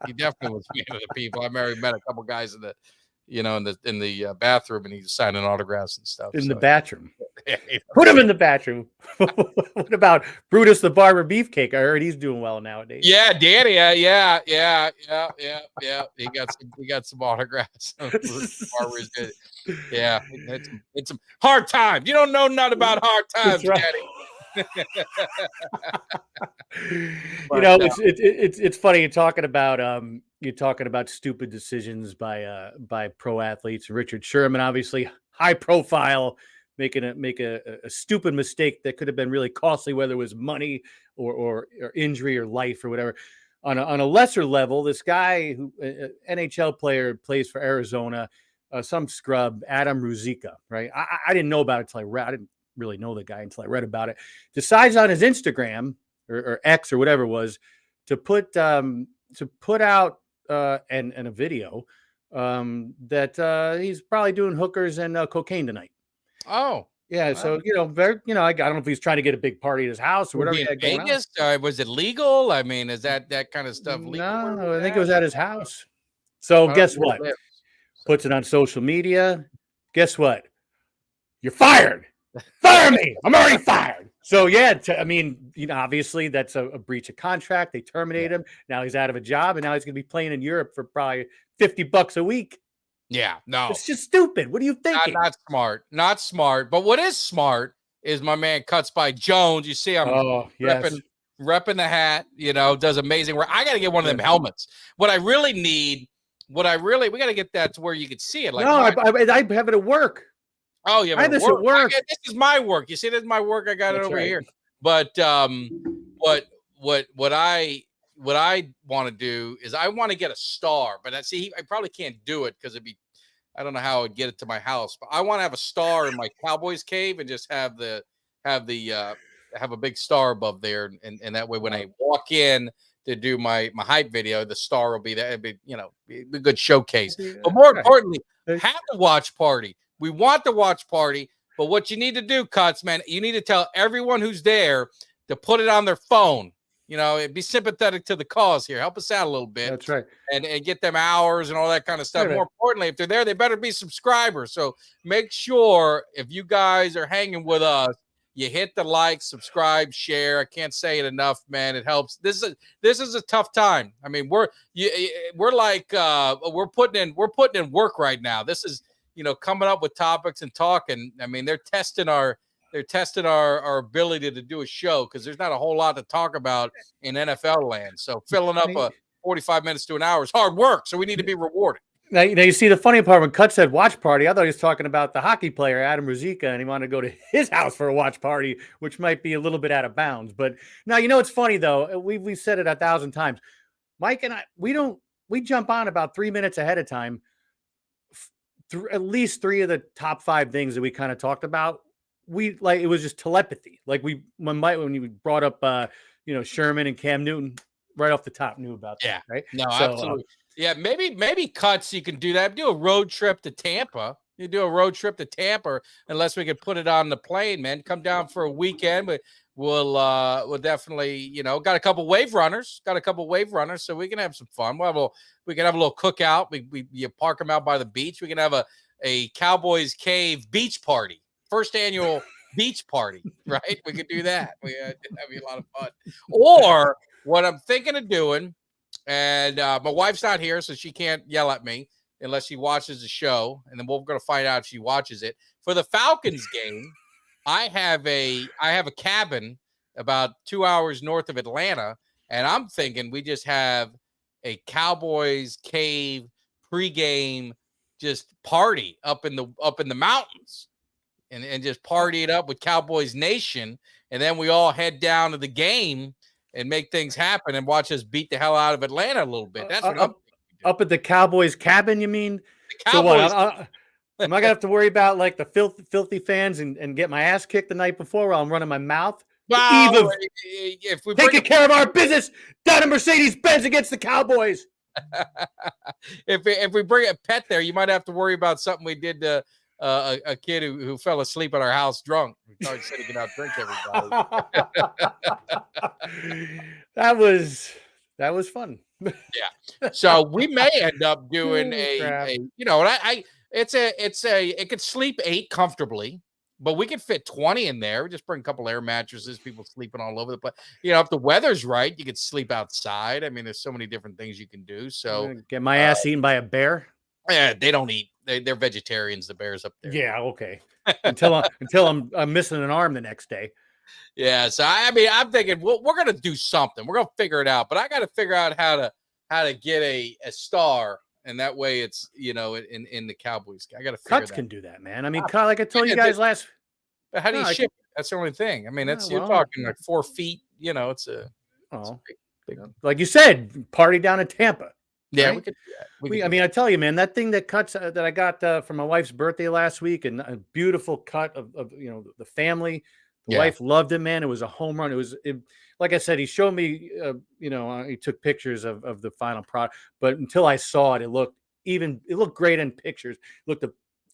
He definitely was a man of the people. I met a couple guys in the bathroom, and he was signing autographs and stuff. The bathroom. Put him in the bathroom. What about Brutus the Barber Beefcake? I heard he's doing well nowadays. Yeah, Danny. Yeah. He got some autographs. Barbers did. Yeah, it's some hard times. You don't know nothing about hard times, right. Danny. It's funny you're talking about stupid decisions by pro athletes. Richard Sherman, obviously high profile, make a stupid mistake that could have been really costly, whether it was money or injury or life or whatever. On a lesser level, this guy who NHL player, plays for Arizona, some scrub, Adam Ruzicka, right? I didn't know about it until I read. I didn't really know the guy until I read about it. Decides on his Instagram or X or whatever it was to put out and a video that he's probably doing hookers and cocaine tonight. Oh, yeah. So I don't know if he's trying to get a big party at his house or whatever. Vegas? Was it legal? I mean, is that kind of stuff legal? No, I think it was at his house. So guess what? Puts it on social media. Guess what? You're fired. Fire me. I'm already fired. So yeah, obviously that's a breach of contract. They terminate him. Now he's out of a job, and now he's going to be playing in Europe for probably $50 a week. Yeah, no, it's just stupid. What are you thinking? Not smart. But what is smart is my man Cuts by Jones. You see him repping the hat. Does amazing work. I got to get one of them helmets. We got to get that to where you can see it. Like, no, I have it at work. Oh, yeah, I have this at work. This is my work. You see, this is my work. I got it over here. But what I want to do is I want to get a star. But I probably can't do it because I don't know how I would get it to my house. But I want to have a star in my Cowboys cave and just have a big star above there, and that way when I walk in to do my hype video, the star will be there. It'd be a good showcase. But more importantly, have the watch party. We want the watch party, but what you need to do, Cuts, man, you need to tell everyone who's there to put it on their phone. Be sympathetic to the cause here. Help us out a little bit. That's right. And get them hours and all that kind of stuff. Right. More importantly, if they're there, they better be subscribers. So make sure if you guys are hanging with us, you hit the like, subscribe, share. I can't say it enough, man. It helps. This is a tough time. I mean, we're putting in work right now. This is coming up with topics and talking. I mean, they're testing our ability to do a show because there's not a whole lot to talk about in NFL land. So filling up 45 minutes to an hour is hard work. So we need to be rewarded. Now, you see the funny part when Cut said watch party, I thought he was talking about the hockey player, Adam Ruzicka, and he wanted to go to his house for a watch party, which might be a little bit out of bounds. But now, it's funny, though. We've said it 1,000 times. Mike and I, we jump on about 3 minutes ahead of time. At least 3 of the top 5 things that we kind of talked about, it was just telepathy. Like when you brought up, Sherman and Cam Newton, right off the top knew about that, right? No, absolutely. Yeah, maybe Cuts, you can do that. Do a road trip to Tampa. You do a road trip to Tampa, unless we could put it on the plane, man. Come down for a weekend, but we'll definitely, got a couple wave runners, so we can have some fun. We can have a little cookout. You park them out by the beach. We can have a Cowboys Cave beach party, first annual beach party, right? We could do that. That'd be a lot of fun. Or what I'm thinking of doing, and my wife's not here, so she can't yell at me unless she watches the show, and then we're going to find out if she watches it. For the Falcons game, I have a cabin about 2 hours north of Atlanta, and I'm thinking we just have a Cowboys Cave pregame just party up in the mountains, and just party it up with Cowboys Nation, and then we all head down to the game and make things happen and watch us beat the hell out of Atlanta a little bit. That's what up at the Cowboys cabin, you mean? The Cowboys. So what, am I gonna have to worry about like the filthy fans and get my ass kicked the night before while I'm running my mouth? Well, if we taking care of our business down in Mercedes-Benz against the Cowboys. if we bring a pet there, you might have to worry about something we did to a kid who fell asleep at our house drunk. We started sitting out drink everybody. That was fun. Yeah. So we may end up doing it could sleep 8 comfortably, but we could fit 20 in there. Just bring a couple air mattresses, people sleeping all over the place. If the weather's right, you could sleep outside. I mean, there's so many different things you can do. So get my ass eaten by a bear. Yeah, they don't eat. They're vegetarians, the bears up there. Yeah, okay. Until I'm missing an arm the next day. Yeah, so I'm thinking we're gonna do something. We're gonna figure it out, but I got to figure out how to get a star, and that way it's in the Cowboys. I got to figure Cuts can do that, man. I mean, like I told you guys last. But how do you ship it? That's the only thing. I mean, you're talking like 4 feet. It's a big. Like you said, party down in Tampa. Yeah, right? we could do that. I tell you, man, that thing that Cuts that I got for my wife's birthday last week, and a beautiful cut of the family. The wife loved it, man. It was a home run. Like I said, he showed me, he took pictures of the final product, but until I saw it, it looked great in pictures. It looked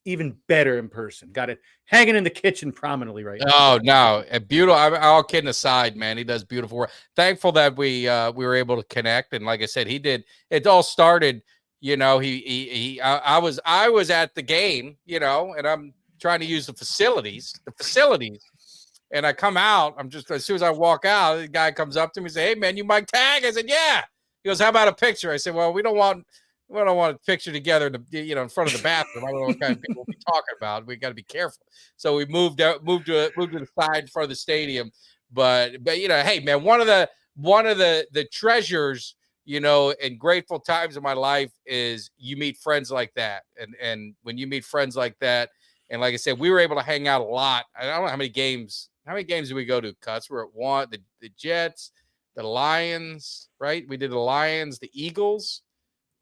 even better in person. Got it hanging in the kitchen prominently right now. Oh no, beautiful. All kidding aside, man, he does beautiful work. Thankful that we were able to connect, and like I said, he did. It all started. I was at the game, and I'm trying to use the facilities. And I come out. As soon as I walk out, the guy comes up to me and says, "Hey, man, you Mike Tag?" I said, "Yeah." He goes, "How about a picture?" I said, "Well, we don't want a picture together, in front of the bathroom. I don't know what kind of people we're talking about. We got to be careful." So we moved to the side in front of the stadium. But hey, man, one of the treasures, and grateful times in my life is you meet friends like that, and when you meet friends like that, and like I said, we were able to hang out a lot. I don't know how many games. How many games did we go to, Cuts? We're at one, the Jets, the Lions, right? We did the Lions, the Eagles,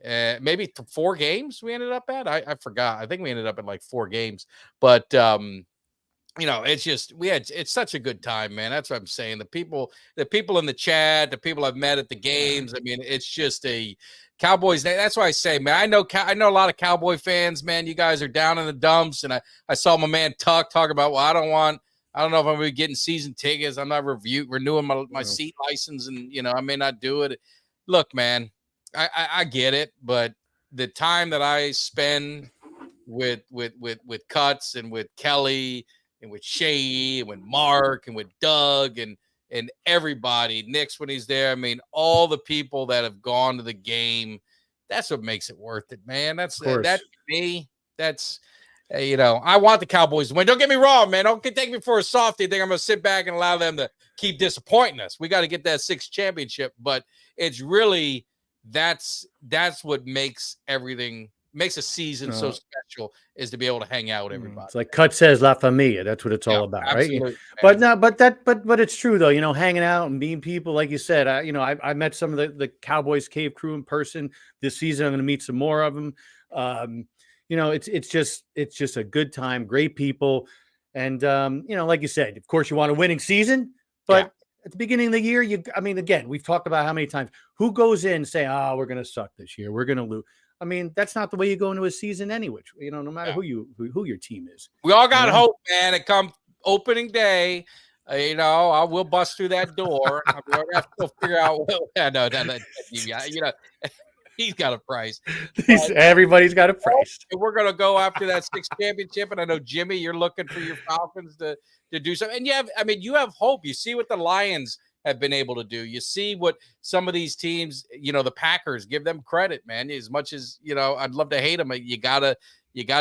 maybe 4 games we ended up at. I forgot. I think we ended up at like 4 games. But it's just it's such a good time, man. That's what I'm saying. The people in the chat, the people I've met at the games. I mean, it's just a Cowboys. That's why I say, man, I know a lot of Cowboy fans, man. You guys are down in the dumps, and I saw my man Tuck talk about, well, I don't know if I'm going to be getting season tickets. I'm not renewing my seat license, and I may not do it. Look, man, I get it, but the time that I spend with Cuts and with Kelly and with Shay and with Mark and with Doug and everybody, Nick's when he's there. I mean, all the people that have gone to the game, that's what makes it worth it, man. That to me, that's. I want the Cowboys to win. Don't get me wrong, man. Don't take me for a softie. Think I'm going to sit back and allow them to keep disappointing us. We got to get that 6th championship, but it's really that's what makes everything makes a season so special is to be able to hang out with everybody. It's like Cut says La Familia. That's what it's all about, absolutely, right? But no, but it's true though. Hanging out and meeting people, like you said. I met some of the Cowboys Cave crew in person this season. I'm going to meet some more of them. It's just a good time, great people, and like you said, of course, you want a winning season, but at the beginning of the year, again, we've talked about how many times who goes in and say, "Oh, we're going to suck this year. We're going to lose." That's not the way you go into a season anyway. No matter who your team is. We all got hope, man. It come opening day. I will bust through that door. We're gonna have to figure out. He's got a price. Everybody's got a price. We're gonna go after that 6th championship, and I know Jimmy, you're looking for your Falcons to do something. And you have hope. You see what the Lions have been able to do. You see what some of these teams, the Packers, give them credit, man. As much as I'd love to hate them, you gotta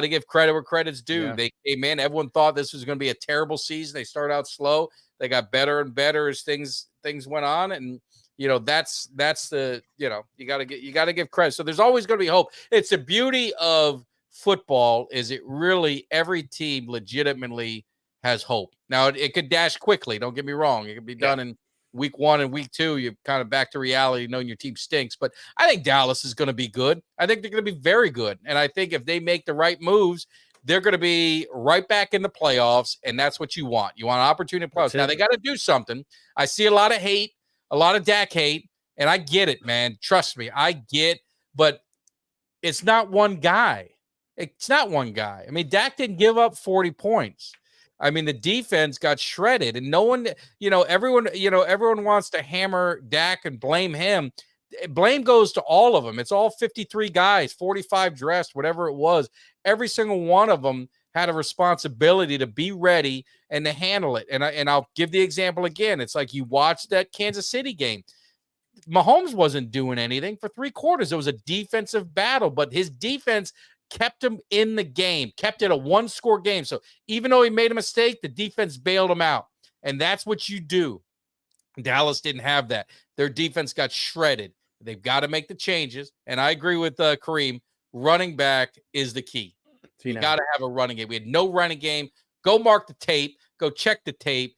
give credit where credit's due. Yeah. They came in. Everyone thought this was going to be a terrible season. They started out slow. They got better and better as things went on, and that's the you gotta give credit. So there's always going to be hope. It's the beauty of football is it really every team legitimately has hope. Now it could dash quickly. Don't get me wrong. It could be done in week 1 and week 2, you're kind of back to reality, knowing your team stinks. But I think Dallas is going to be good. I think they're going to be very good. And I think if they make the right moves, they're going to be right back in the playoffs. And that's what you want. You want an opportunity to playoffs. Now, they got to do something. I see a lot of hate, a lot of Dak hate, and I get it, man. Trust me, I get. But it's not one guy. It's not one guy. Dak didn't give up 40 points. The defense got shredded, and no one, everyone wants to hammer Dak and blame him. Blame goes to all of them. It's all 53 guys, 45 dressed, whatever it was. Every single one of them had a responsibility to be ready and to handle it. And I'll give the example again. It's like you watched that Kansas City game. Mahomes wasn't doing anything for 3 quarters. It was a defensive battle, but his defense kept him in the game, kept it a 1-score game. So even though he made a mistake, the defense bailed him out. And that's what you do. Dallas didn't have that. Their defense got shredded. They've got to make the changes. And I agree with Kareem. Running back is the key. You got to have a running game. We had no running game. Go mark the tape. Go check the tape.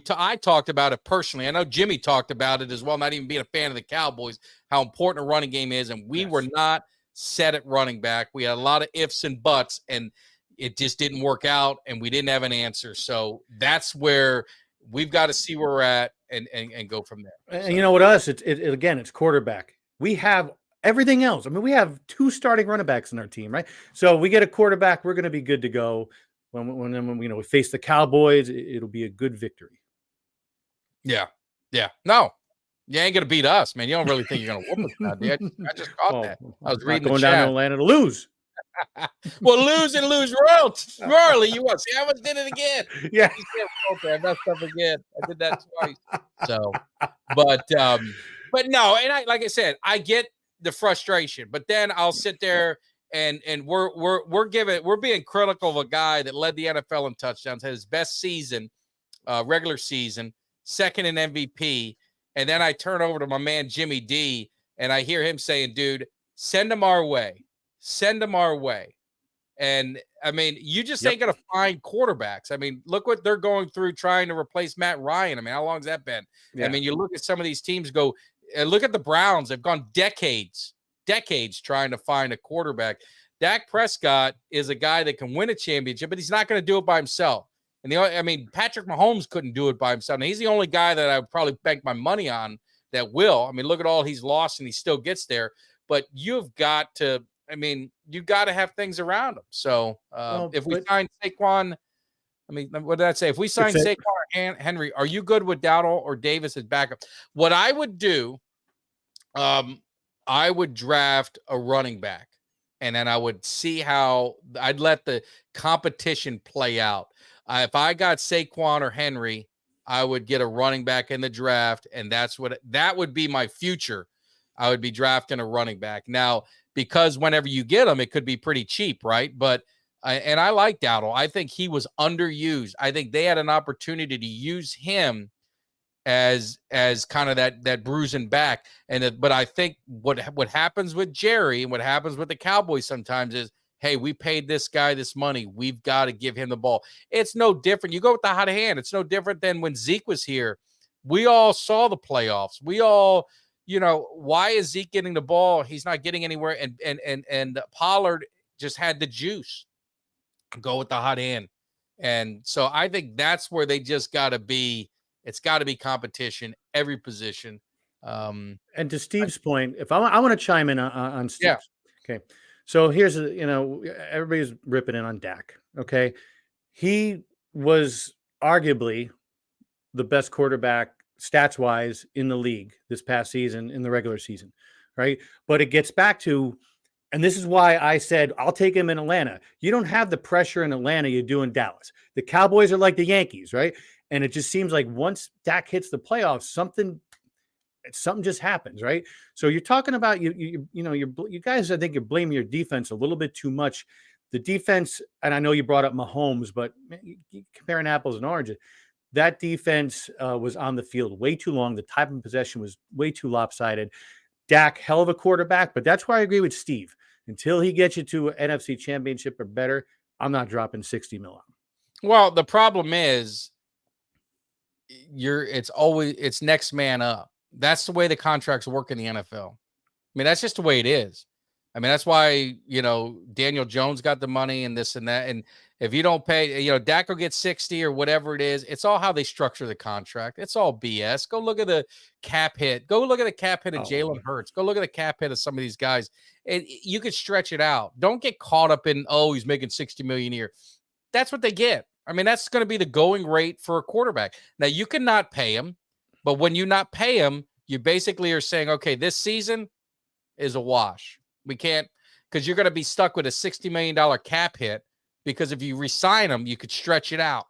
I talked about it personally. I know Jimmy talked about it as well, not even being a fan of the Cowboys, how important a running game is. And we were not set at running back. We had a lot of ifs and buts, and it just didn't work out, and we didn't have an answer. So that's where we've got to see where we're at and go from there. And with us, it's quarterback. We have everything else. We have 2 starting running backs in our team, right? So we get a quarterback, we're going to be good to go. When we face the Cowboys, it'll be a good victory. Yeah. No. You ain't going to beat us, man. You don't really think you're going to whoop us now, dude. I just caught that. I was reading going down to Atlanta to lose. Well, lose royally. You want? See, I almost did it again. Yeah. Okay, I messed up again. I did that twice. So, but no, and like I said, I get the frustration, but then I'll sit there and we're being critical of a guy that led the NFL in touchdowns, had his best season, regular season, second in MVP. And then I turn over to my man, Jimmy Dee, and I hear him saying, dude, send them our way. Send them our way. And, you just ain't going to find quarterbacks. Look what they're going through trying to replace Matt Ryan. How long has that been? Yeah. You look at some of these teams look at the Browns. They've gone decades trying to find a quarterback. Dak Prescott is a guy that can win a championship, but he's not going to do it by himself. And Patrick Mahomes couldn't do it by himself. Now, he's the only guy that I would probably bank my money on that will. Look at all he's lost and he still gets there. But you've got to, you've got to have things around him. So if we sign Saquon, what did I say? If we sign Saquon or Henry, are you good with Dowdle or Davis as backup? What I would do, I would draft a running back, and then I would see how I'd let the competition play out. If I got Saquon or Henry, I would get a running back in the draft, and that would be my future. I would be drafting a running back. Now, because whenever you get them, it could be pretty cheap, right? But I like Dowdle. I think he was underused. I think they had an opportunity to use him as kind of that bruising back. But I think what happens with Jerry and what happens with the Cowboys sometimes is, hey, we paid this guy this money. We've got to give him the ball. It's no different. You go with the hot hand. It's no different than when Zeke was here. We all saw the playoffs. We all, why is Zeke getting the ball? He's not getting anywhere. And Pollard just had the juice. Go with the hot hand. And so I think that's where they just got to be. It's got to be competition, every position. And to Steve's point, if I want to chime in on Steve. Yeah. Okay. So here's, everybody's ripping in on Dak. Okay. He was arguably the best quarterback stats wise in the league this past season in the regular season. Right. But it gets back to, and this is why I said, I'll take him in Atlanta. You don't have the pressure in Atlanta you do in Dallas. The Cowboys are like the Yankees, right? And it just seems like once Dak hits the playoffs, something just happens, right? So you're talking about you guys. I think you're blaming your defense a little bit too much. The defense, and I know you brought up Mahomes, but you're comparing apples and oranges. That defense was on the field way too long. The time of possession was way too lopsided. Dak, hell of a quarterback, but that's where I agree with Steve. Until he gets you to an NFC Championship or better, I'm not dropping $60 million. Well, the problem is it's next man up. That's the way the contracts work in the NFL. I mean, that's just the way it is. I mean, that's why, Daniel Jones got the money and this and that. And if you don't pay, Dak will get 60 or whatever it is. It's all how they structure the contract. It's all BS. Go look at the cap hit. Go look at the cap hit of Jalen Hurts. Go look at the cap hit of some of these guys. You could stretch it out. Don't get caught up in, he's making $60 million a year. That's what they get. I mean, that's going to be the going rate for a quarterback. Now, you cannot pay him, but when you not pay him, you basically are saying, okay, this season is a wash. We can't, because you're going to be stuck with a $60 million cap hit, because if you re-sign him, you could stretch it out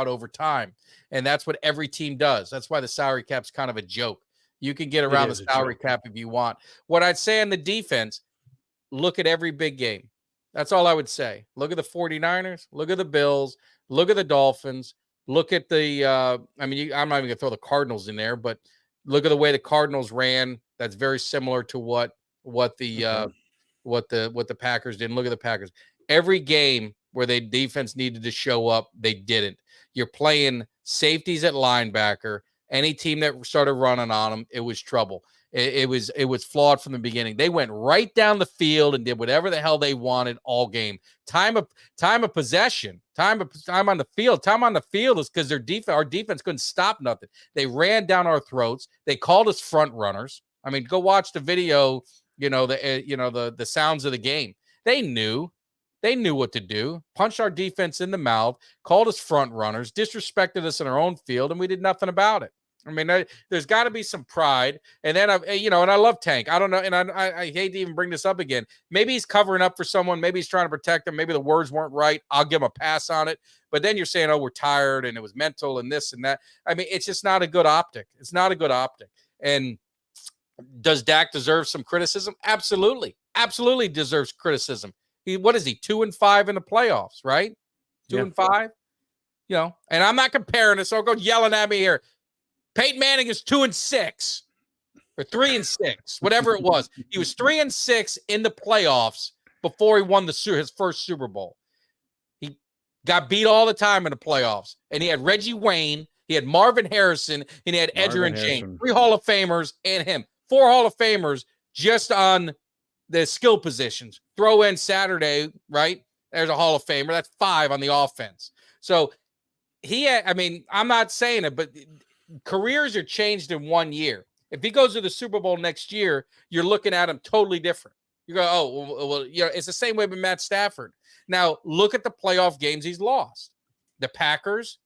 over time. And that's what every team does. That's why the salary cap's kind of a joke. You can get around the salary cap if you want. What I'd say on the defense, look at every big game. That's all I would say. Look at the 49ers, look at the Bills, look at the Dolphins, look at the I'm not even going to throw the Cardinals in there, but look at the way the Cardinals ran. That's very similar to what the Packers did. And look at the Packers. Every game where they defense needed to show up, they didn't. You're playing safeties at linebacker. Any team that started running on them, it was trouble. It was flawed from the beginning. They went right down the field and did whatever the hell they wanted all game. Time of possession, time on the field. Time on the field is because our defense couldn't stop nothing. They ran down our throats. They called us front runners. I mean, go watch the video. The sounds of the game. They knew what to do. Punched our defense in the mouth. Called us front runners. Disrespected us in our own field, and we did nothing about it. I mean, there's got to be some pride. And then, and I love Tank. I don't know. And I hate to even bring this up again. Maybe he's covering up for someone. Maybe he's trying to protect them. Maybe the words weren't right. I'll give him a pass on it. But then you're saying, we're tired and it was mental and this and that. I mean, it's just not a good optic. It's not a good optic. And does Dak deserve some criticism? Absolutely. Absolutely deserves criticism. What is he? 2-5 in the playoffs, right? 2-5. And I'm not comparing it, so go yelling at me here. Peyton Manning is 2-6 or 3-6, whatever it was. He was 3-6 in the playoffs before he won his first Super Bowl. He got beat all the time in the playoffs, and he had Reggie Wayne, he had Marvin Harrison, and he had Edgerrin James, 3 Hall of Famers and him, 4 Hall of Famers just on the skill positions. Throw in Saturday, right? There's a Hall of Famer. That's 5 on the offense. So I'm not saying it, but careers are changed in 1 year. If he goes to the Super Bowl next year, you're looking at him totally different. You go, it's the same way with Matt Stafford. Now, look at the playoff games he's lost. The Packers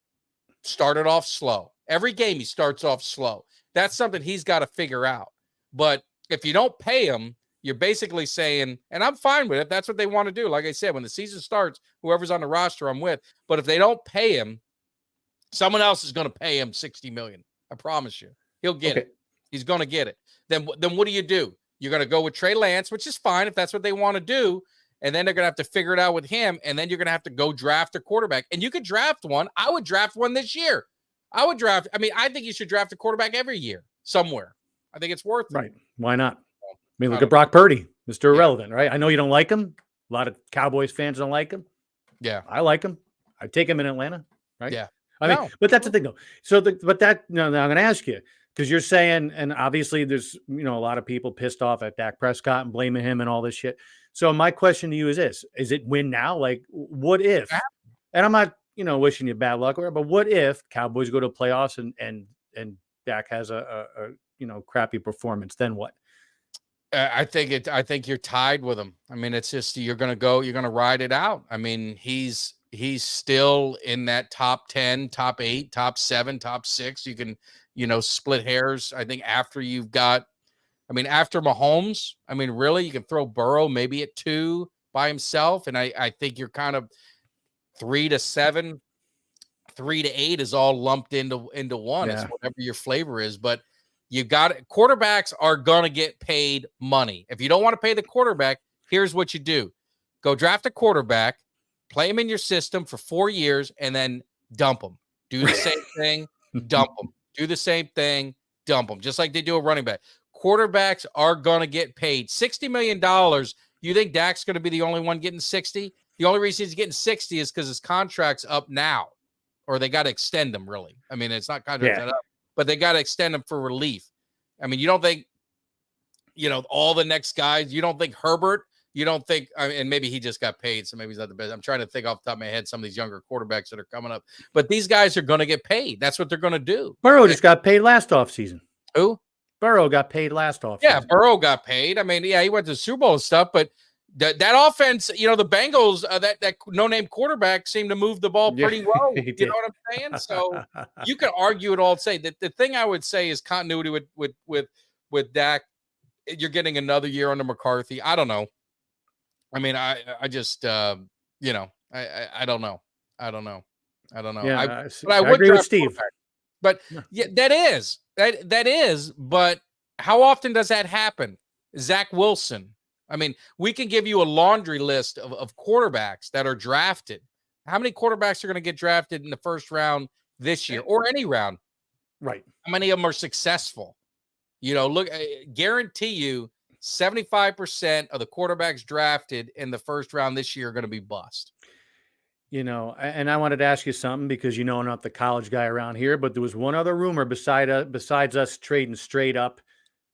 started off slow. Every game he starts off slow. That's something he's got to figure out. But if you don't pay him, you're basically saying, and I'm fine with it, that's what they want to do. Like I said, when the season starts, whoever's on the roster, I'm with. But if they don't pay him, someone else is going to pay him $60 million. I promise you. He'll get it. He's going to get it. Then what do? You're going to go with Trey Lance, which is fine if that's what they want to do. And then they're going to have to figure it out with him. And then you're going to have to go draft a quarterback. And you could draft one. I would draft one this year. I would draft. I mean, I think you should draft a quarterback every year somewhere. I think it's worth it. Right. Why not? I mean, I look don't at Brock Purdy, Mr. Irrelevant, right? I know you don't like him. A lot of Cowboys fans don't like him. Yeah. I like him. I take him in Atlanta, right? Yeah. I mean, No. but that's the thing, though. So, now I'm going to ask you, because you're saying, and obviously there's, a lot of people pissed off at Dak Prescott and blaming him and all this shit. So my question to you is this: is it win now? Like, what if? And I'm not, wishing you bad luck, but what if Cowboys go to playoffs and Dak has a crappy performance? Then what? I think you're tied with him. I mean, it's just you're gonna ride it out. I mean, he's still in that top 10, top 8, top 7, top 6. You can, split hairs. I think after after Mahomes, I mean, really, you can throw Burrow maybe at 2 by himself. And I think you're kind of 3 to 7, 3 to 8 is all lumped into one. Yeah. It's whatever your flavor is, but you got it. Quarterbacks are going to get paid money. If you don't want to pay the quarterback, here's what you do. Go draft a quarterback, play him in your system for 4 years, and then dump him. Do the same thing, dump him. Do the same thing, dump them. Just like they do a running back. Quarterbacks are going to get paid. $60 million. You think Dak's going to be the only one getting 60? The only reason he's getting 60 is because his contract's up now. Or they got to extend him, really. I mean, it's not contract's not up, but they got to extend him for relief. I mean, you don't think, all the next guys, you don't think Herbert, you don't think, and maybe he just got paid, so maybe he's not the best. I'm trying to think off the top of my head some of these younger quarterbacks that are coming up, but these guys are going to get paid. That's what they're going to do. Burrow just got paid last offseason. Who? Burrow got paid last offseason. Yeah, Burrow got paid. I mean, yeah, he went to the Super Bowl and stuff, but that offense, the Bengals, that no-name quarterback seemed to move the ball pretty well. You know what I'm saying? So you can argue it all and say that the thing I would say is continuity with Dak. You're getting another year under McCarthy. I don't know. I mean, I just, I don't know. I don't know. Yeah, but I would agree with Steve. But yeah, that is. But how often does that happen? Zach Wilson. I mean, we can give you a laundry list of quarterbacks that are drafted. How many quarterbacks are going to get drafted in the first round this year or any round? Right. How many of them are successful? Look, I guarantee you 75% of the quarterbacks drafted in the first round this year are going to be bust. And I wanted to ask you something because I'm not the college guy around here, but there was one other rumor besides us trading straight up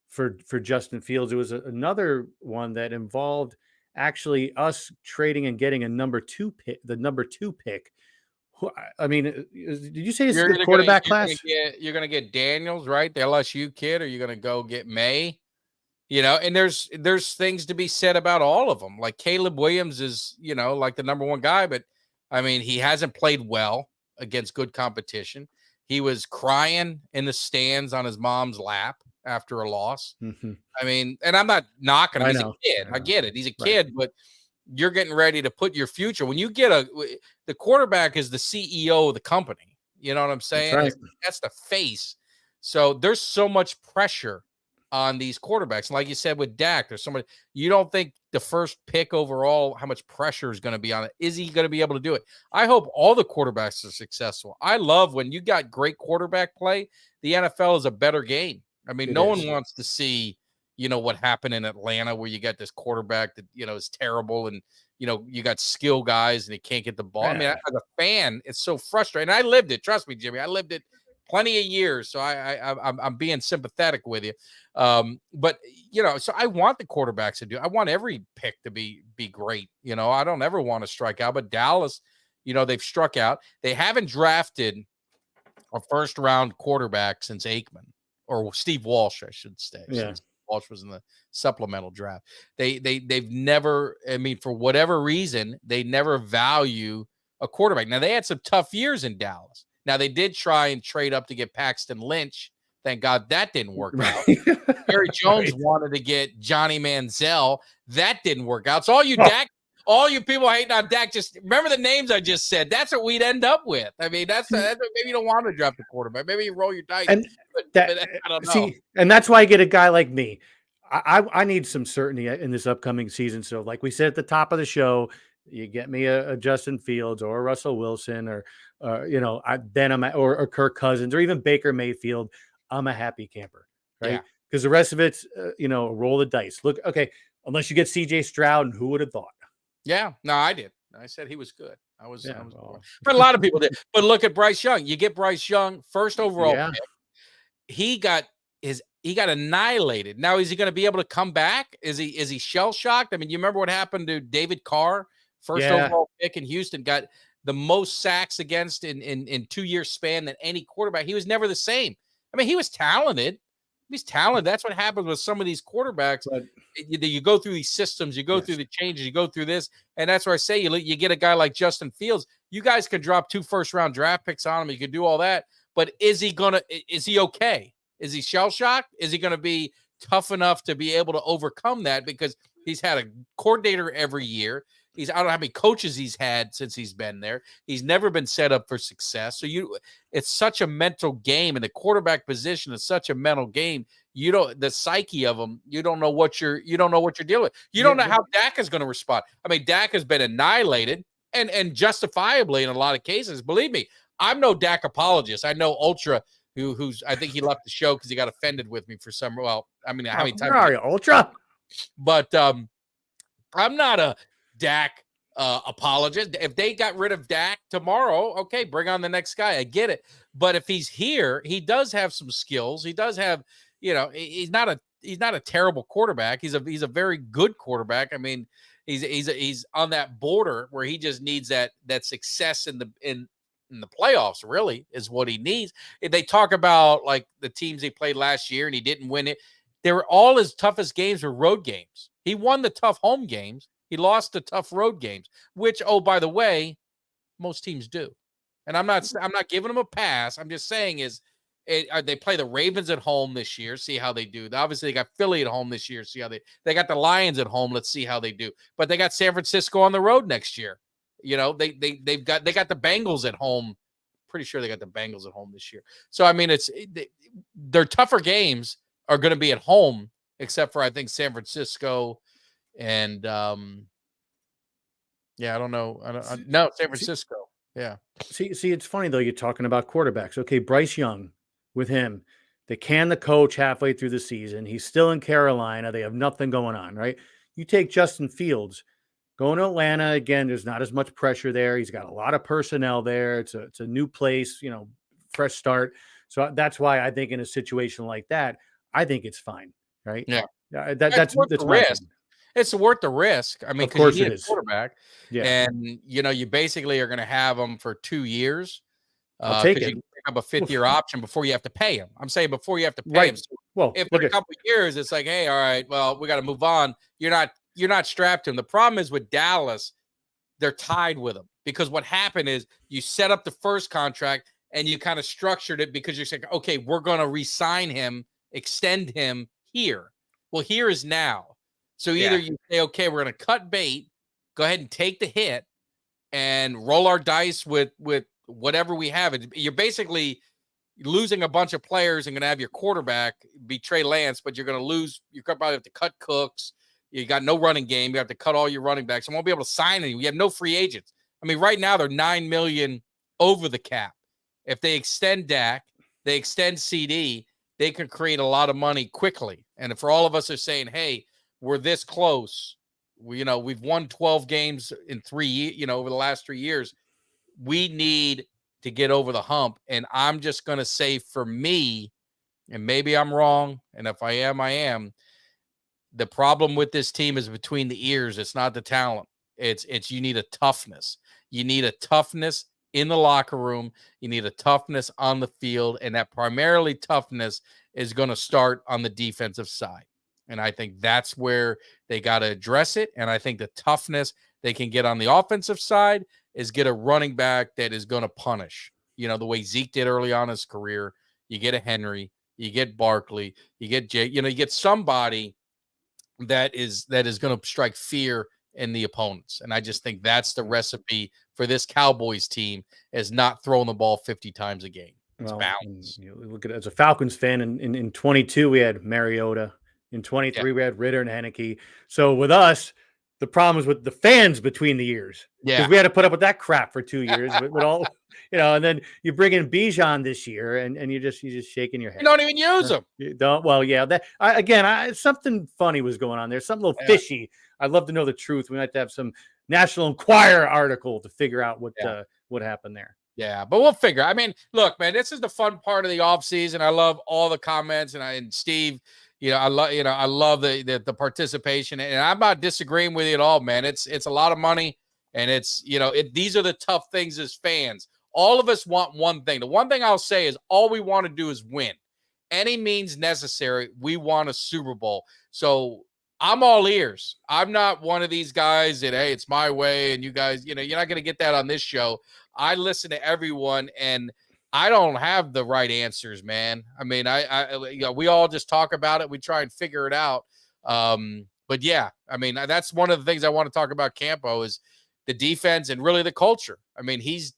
for Justin Fields. There was another one that involved actually us trading and getting a number 2 pick, the number 2 pick. I mean, did you say it's the quarterback class? You're going to get Daniels, right? The LSU kid, or you're going to go get May? And there's things to be said about all of them. Like Caleb Williams is, like the number 1 guy, but I mean, he hasn't played well against good competition. He was crying in the stands on his mom's lap after a loss. Mm-hmm. I mean, and I'm not knocking him. He's a kid. I get it. He's a kid, but you're getting ready to put your future. When you get the quarterback is the CEO of the company. You know what I'm saying? That's right. That's the face. So there's so much pressure on these quarterbacks. And like you said with Dak, there's somebody you don't think the first pick overall, how much pressure is going to be on it. Is he going to be able to do it? I hope all the quarterbacks are successful. I love when you got great quarterback play. The NFL is a better game. I mean, no one wants to see, what happened in Atlanta where you got this quarterback that, is terrible and, you got skill guys and he can't get the ball. I mean, as a fan, it's so frustrating. I lived it. Trust me, Jimmy. I lived it plenty of years. So I'm being sympathetic with you. But, so I want the quarterbacks to do. I want every pick to be great. I don't ever want to strike out. But Dallas, they've struck out. They haven't drafted a first-round quarterback since Aikman. Or Steve Walsh, I should say. Yeah. Since Walsh was in the supplemental draft. They've never, I mean, for whatever reason, they never value a quarterback. Now, they had some tough years in Dallas. Now, they did try and trade up to get Paxton Lynch. Thank God that didn't work out. Jerry Jones wanted to get Johnny Manziel. That didn't work out. So all you people hating on Dak, just remember the names I just said. That's what we'd end up with. I mean, that's maybe you don't want to draft a quarterback. Maybe you roll your dice. But I don't know. See, and that's why I get a guy like me. I need some certainty in this upcoming season. So, like we said at the top of the show, you get me a Justin Fields or a Russell Wilson or then or Kirk Cousins or even Baker Mayfield, I'm a happy camper, right? Yeah. Because the rest of it's, roll the dice. Look, okay, unless you get CJ Stroud, and who would have thought? Yeah. No, I did. I said he was good. I was Well, but a lot of people did. But look at Bryce Young. You get Bryce Young, first overall yeah. pick. He got annihilated. Now, is he going to be able to come back? Is he shell shocked? I mean, you remember what happened to David Carr, first overall pick in Houston, got the most sacks against in 2 year span than any quarterback. He was never the same. I mean, he was talented. He's talented. That's what happens with some of these quarterbacks. But You go through these systems, you go through the changes, you go through this, and that's where I say you get a guy like Justin Fields. You guys could drop 2 first-round draft picks on him. You could do all that, but is he okay? Is he shell-shocked? Is he going to be tough enough to be able to overcome that? Because he's had a coordinator every year. I don't know how many coaches he's had since he's been there. He's never been set up for success. So it's such a mental game, and the quarterback position is such a mental game. The psyche of them, you don't know what you're dealing with. You don't know how Dak is going to respond. I mean, Dak has been annihilated and justifiably in a lot of cases. Believe me, I'm no Dak apologist. I know Ultra, who's I think he left the show because he got offended with me for some. Well, I mean, how many times? Where are you, Ultra? But I'm not a Dak apologist. If they got rid of Dak tomorrow, okay, bring on the next guy. I get it. But if he's here, he does have some skills. He does have, he's not a terrible quarterback. He's a very good quarterback. I mean, he's on that border where he just needs that success in the playoffs, really, is what he needs. If they talk about like the teams he played last year and he didn't win it, they were all his toughest games were road games. He won the tough home games. He lost the tough road games, which, oh, by the way, most teams do. And I'm not giving them a pass. I'm just saying they play the Ravens at home this year. See how they do. Obviously, they got Philly at home this year. See how they got the Lions at home. Let's see how they do. But they got San Francisco on the road next year. They got the Bengals at home. Pretty sure they got the Bengals at home this year. So I mean, their tougher games are going to be at home, except for I think San Francisco. And I don't know. No, San Francisco. Yeah. See, it's funny though. You're talking about quarterbacks. Okay, Bryce Young, with him, they can the coach halfway through the season. He's still in Carolina. They have nothing going on, right? You take Justin Fields, going to Atlanta again. There's not as much pressure there. He's got a lot of personnel there. It's a new place, fresh start. So that's why I think in a situation like that, I think it's fine, right? Yeah. That's the risk. It's worth the risk. I mean, because you need a quarterback, and you basically are going to have them for 2 years. I'll take it. You can pick up a 5th-year option before you have to pay him. I'm saying before you have to pay him. So well, if in a couple of years it's like, hey, all right, well, we got to move on. You're not strapped to him. The problem is with Dallas, they're tied with him because what happened is you set up the first contract and you kind of structured it because you're saying, okay, we're going to re-sign him, extend him here. Well, here is now. So either you say, okay, we're going to cut bait, go ahead and take the hit and roll our dice with whatever we have. You're basically losing a bunch of players and going to have your quarterback be Trey Lance, but you're going to lose. You probably have to cut Cooks. You got no running game. You have to cut all your running backs. You won't be able to sign anyone. You have no free agents. I mean, right now they're $9 million over the cap. If they extend Dak, they extend CD, they can create a lot of money quickly. And for all of us are saying, hey, we're this close. We've won 12 games in 3 years, over the last 3 years. We need to get over the hump. And I'm just going to say for me, and maybe I'm wrong, and if I am, I am. The problem with this team is between the ears. It's not the talent. It's you need a toughness. You need a toughness in the locker room. You need a toughness on the field. And that primarily toughness is going to start on the defensive side. And I think that's where they got to address it. And I think the toughness they can get on the offensive side is get a running back that is going to punish, the way Zeke did early on in his career. You get a Henry, you get Barkley, you get Jay, you get somebody that is going to strike fear in the opponents. And I just think that's the recipe for this Cowboys team, is not throwing the ball 50 times a game. It's balance. Look at it as a Falcons fan. In 22, we had Mariota. In 23, we had Ritter and Heineke. So with us, the problems with the fans between the years. Yeah. Because we had to put up with that crap for 2 years with all, and then you bring in Bijan this year and you're just shaking your head. You don't even use them. You don't. Well, yeah. Something funny was going on there. Something a little fishy. I'd love to know the truth. We might have to have some National Enquirer article to figure out what happened there. Yeah, but we'll figure. I mean, look, man, this is the fun part of the offseason. I love all the comments, and Steve, I love the participation, and I'm not disagreeing with you at all, man. It's a lot of money, and it's these are the tough things as fans. All of us want one thing. The one thing I'll say is all we want to do is win. Any means necessary. We want a Super Bowl. So I'm all ears. I'm not one of these guys that, hey, it's my way, and you guys, you're not going to get that on this show. I listen to everyone, and I don't have the right answers, man. I mean, we all just talk about it. We try and figure it out. But yeah, I mean, that's one of the things I want to talk about Campo is the defense and really the culture. I mean, he's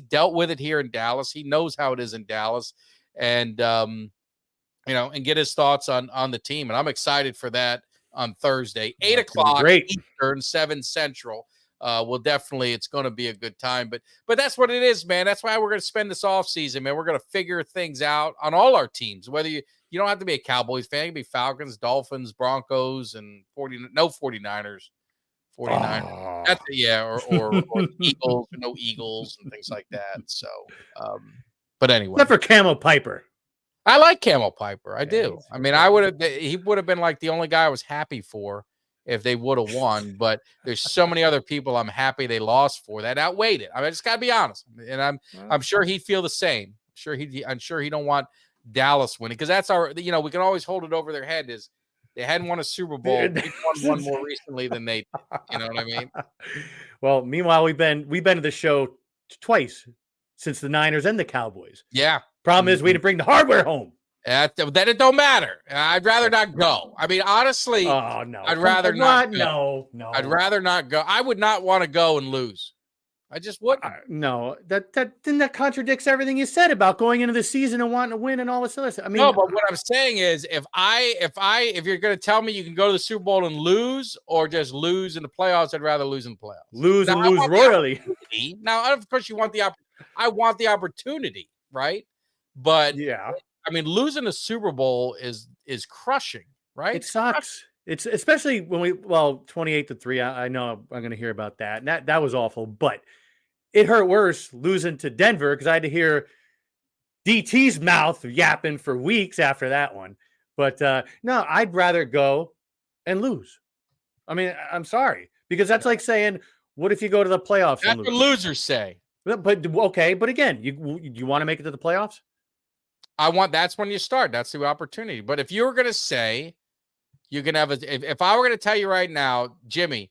dealt with it here in Dallas. He knows how it is in Dallas, and and get his thoughts on the team. And I'm excited for that on Thursday, 8 o'clock Eastern, 7 Central. It's going to be a good time, but that's what it is, man. That's why we're going to spend this off season, man. We're going to figure things out on all our teams, whether you don't have to be a Cowboys fan. You can be Falcons, Dolphins, Broncos, and 49ers. 49. Oh. That's or Eagles, no Eagles and things like that. So, but anyway, except for Camel Piper. I like Camel Piper. I do. I mean, he would have been like the only guy I was happy for if they would have won, but there's so many other people I'm happy they lost for that outweighed it. I mean, I just got to be honest. And I'm sure he'd feel the same. I'm sure he don't want Dallas winning because that's our, we can always hold it over their head is they hadn't won a Super Bowl. They won one more recently than they, you know what I mean? Well, meanwhile, we've been to the show twice since the Niners and the Cowboys. Yeah. Problem is we didn't bring the hardware home. Then it don't matter. I'd rather not go. I mean, honestly, oh no, I'd rather not. No. I'd rather not go. I would not want to go and lose. I just wouldn't. No, that contradicts everything you said about going into the season and wanting to win and all this other stuff. I mean, no, but what I'm saying is, if you're going to tell me you can go to the Super Bowl and lose, or just lose in the playoffs, I'd rather lose in the playoffs. Lose royally. Now, of course, I want the opportunity, right? But yeah. I mean, losing a Super Bowl is crushing, right? It sucks. It's especially when 28-3. I know I'm going to hear about that. And that was awful, but it hurt worse losing to Denver because I had to hear DT's mouth yapping for weeks after that one. But no, I'd rather go and lose. I mean, I'm sorry because that's like saying, what if you go to the playoffs? That's what losers say. But okay, but again, you want to make it to the playoffs? That's when you start. That's the opportunity. But if you were going to say you're going to have if I were going to tell you right now, Jimmy,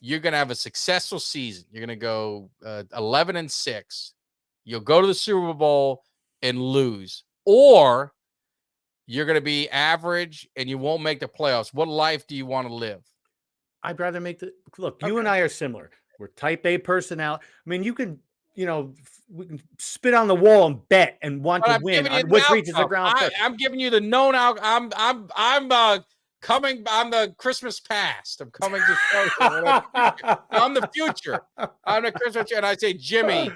you're going to have a successful season. You're going to go 11-6. You'll go to the Super Bowl and lose, or you're going to be average and you won't make the playoffs. What life do you want to live? I'd rather make look. You and I are similar. We're type A personality. I mean, you can. We can spit on the wall and bet and want to win on which reaches the ground first. I'm giving you the known out. I'm coming on the Christmas past. I'm coming to show I'm the future. I'm the Christmas, and I say, Jimmy,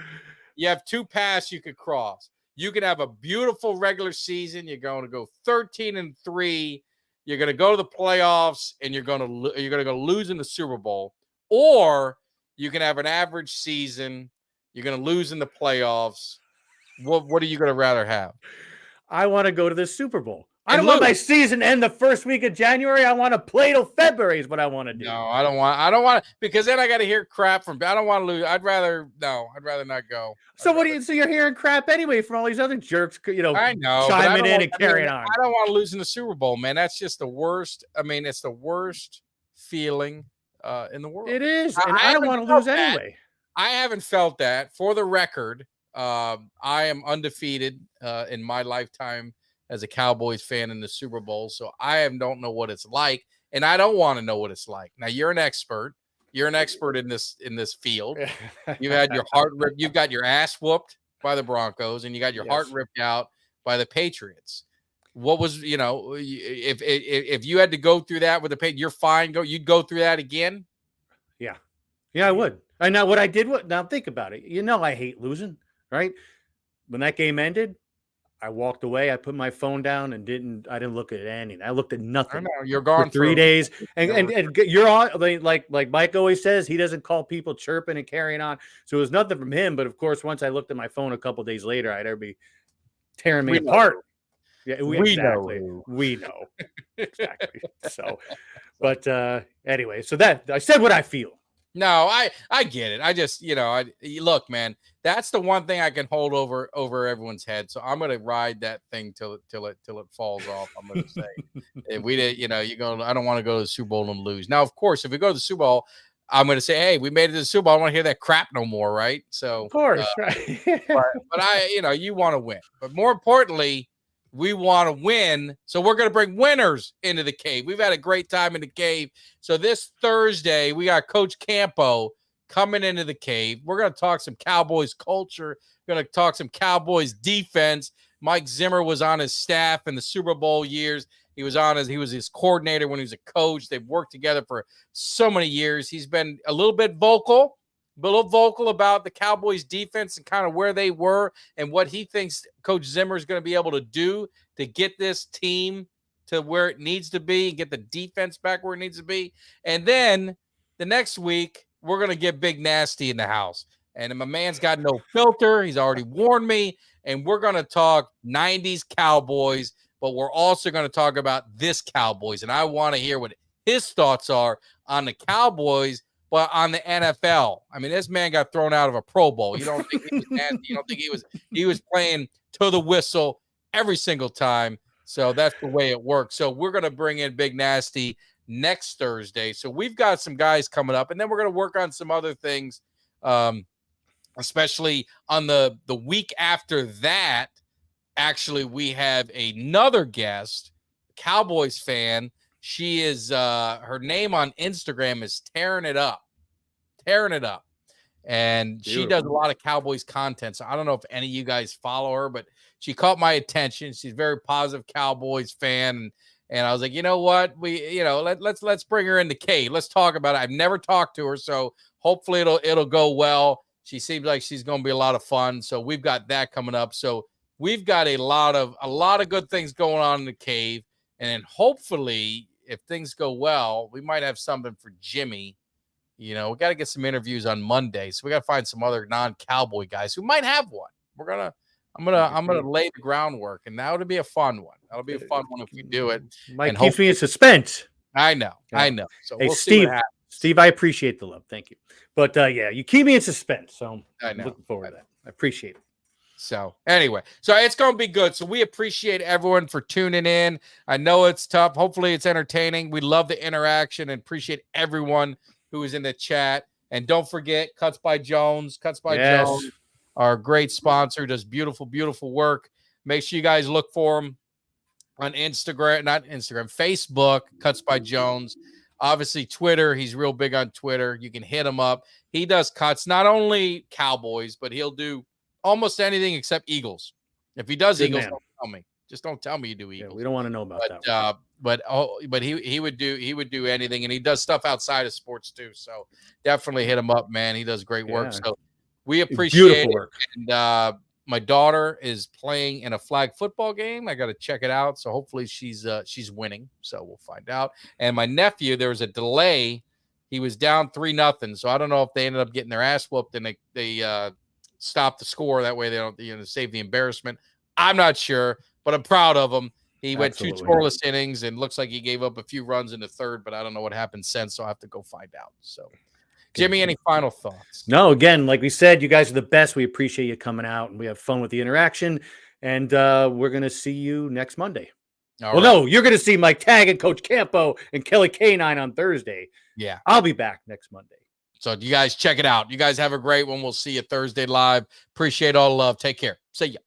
you have 2 paths you could cross. You can have a beautiful regular season. You're going to go 13-3. You're going to go to the playoffs, and you're going to go lose in the Super Bowl, or you can have an average season. You're going to lose in the playoffs. What are you going to rather have? I want to go to the Super Bowl. I don't want my season end the first week of January. I want to play till February is what I want to do. No, I don't want because then I got to hear crap from. I don't want to lose. I'd rather not go. So you're hearing crap anyway from all these other jerks, I know, chiming in and carrying on. I don't want to lose in the Super Bowl, man. That's just the worst. I mean, it's the worst feeling in the world. It is. And I don't want to lose anyway. I haven't felt that. For the record, I am undefeated in my lifetime as a Cowboys fan in the Super Bowl, so I don't know what it's like, and I don't want to know what it's like. Now, you're an expert. You're an expert in this field. You've had your heart ripped. You've got your ass whooped by the Broncos, and you got your heart ripped out by the Patriots. What was if you had to go through that with the Patriots, you're fine. You'd go through that again. Yeah, I would. And now what I did, now think about it. I hate losing, right? When that game ended, I walked away. I put my phone down and I didn't look at anything. I looked at I nothing know you're for gone 3 days. And, Yeah, and, and you're on, like Mike always says, he doesn't call people chirping and carrying on. So it was nothing from him. But of course, once I looked at my phone a couple days later, I'd be tearing me we know. apart. Yeah, We exactly. know. We know. Exactly. So, but anyway, so that I said what I feel. No, I get it. I just, look, man, that's the one thing I can hold over everyone's head. So I'm gonna ride that thing till it falls off. I'm gonna say, if we did, I don't want to go to the Super Bowl and lose. Now, of course, if we go to the Super Bowl, I'm gonna say, hey, we made it to the Super Bowl. I don't want to hear that crap no more, right? So, Of course, right. but you want to win. But more importantly, we want to win. So we're going to bring winners into the cave. We've had a great time in the cave. So this Thursday, we got Coach Campo coming into the cave. We're going to talk some Cowboys culture. We're going to talk some Cowboys defense. Mike Zimmer was on his staff in the Super Bowl years. He was his coordinator when he was a coach. They've worked together for so many years. He's been a little vocal about the Cowboys defense and kind of where they were and what he thinks Coach Zimmer is going to be able to do to get this team to where it needs to be and get the defense back where it needs to be. And then the next week, we're going to get Big Nasty in the house. And my man's got no filter. He's already warned me. And we're going to talk 90s Cowboys, but we're also going to talk about this Cowboys. And I want to hear what his thoughts are on the Cowboys, but on the NFL. I mean, this man got thrown out of a Pro Bowl. You don't think he was nasty? You don't think he was playing to the whistle every single time. So that's the way it works. So we're going to bring in Big Nasty next Thursday. So we've got some guys coming up, and then we're going to work on some other things, especially on the week after that. Actually, we have another guest, Cowboys fan. She is her name on Instagram is tearing it up. And Beautiful. She does a lot of Cowboys content. So I don't know if any of you guys follow her, but she caught my attention. She's a very positive Cowboys fan. And I was like, you know what? Let's bring her in the cave. Let's talk about it. I've never talked to her, so hopefully it'll go well. She seems like she's going to be a lot of fun. So we've got that coming up. So we've got a lot of good things going on in the cave. And then hopefully, if things go well, we might have something for Jimmy. We got to get some interviews on Monday. So we got to find some other non-Cowboy guys who might have one. I'm gonna lay the groundwork, and that would be a fun one. That'll be a fun one if we do it. Mike keeps me in suspense. I know. So hey, we'll see what happens. Steve, I appreciate the love. Thank you. But yeah, you keep me in suspense. So I'm looking forward to that. I appreciate it. So anyway, so it's going to be good. So we appreciate everyone for tuning in. I know it's tough. Hopefully it's entertaining. We love the interaction and appreciate everyone who is in the chat. And don't forget Cuts by Jones. Jones, our great sponsor, does beautiful, beautiful work. Make sure you guys look for him on Facebook, Cuts by Jones. Obviously, Twitter. He's real big on Twitter. You can hit him up. He does cuts, not only Cowboys, but he'll do almost anything except Eagles. If he does Eagles, don't tell me. Just don't tell me you do Eagles. Yeah, we don't want to know about that. But he would do anything, and he does stuff outside of sports too. So definitely hit him up, man. He does great work. So we appreciate it. And my daughter is playing in a flag football game. I got to check it out. So hopefully she's winning. So we'll find out. And my nephew, there was a delay. He was down 3-0. So I don't know if they ended up getting their ass whooped and they stopped the score. That way they don't save the embarrassment. I'm not sure, but I'm proud of him. He went 2 scoreless innings and looks like he gave up a few runs in the third, but I don't know what happened since. So I have to go find out. So Jimmy, any final thoughts? No, again, like we said, you guys are the best. We appreciate you coming out, and we have fun with the interaction. And we're going to see you next Monday. No, you're going to see Mike Tag and Coach Campo and Kelly K9 on Thursday. Yeah. I'll be back next Monday. So you guys check it out. You guys have a great one. We'll see you Thursday live. Appreciate all the love. Take care. See ya.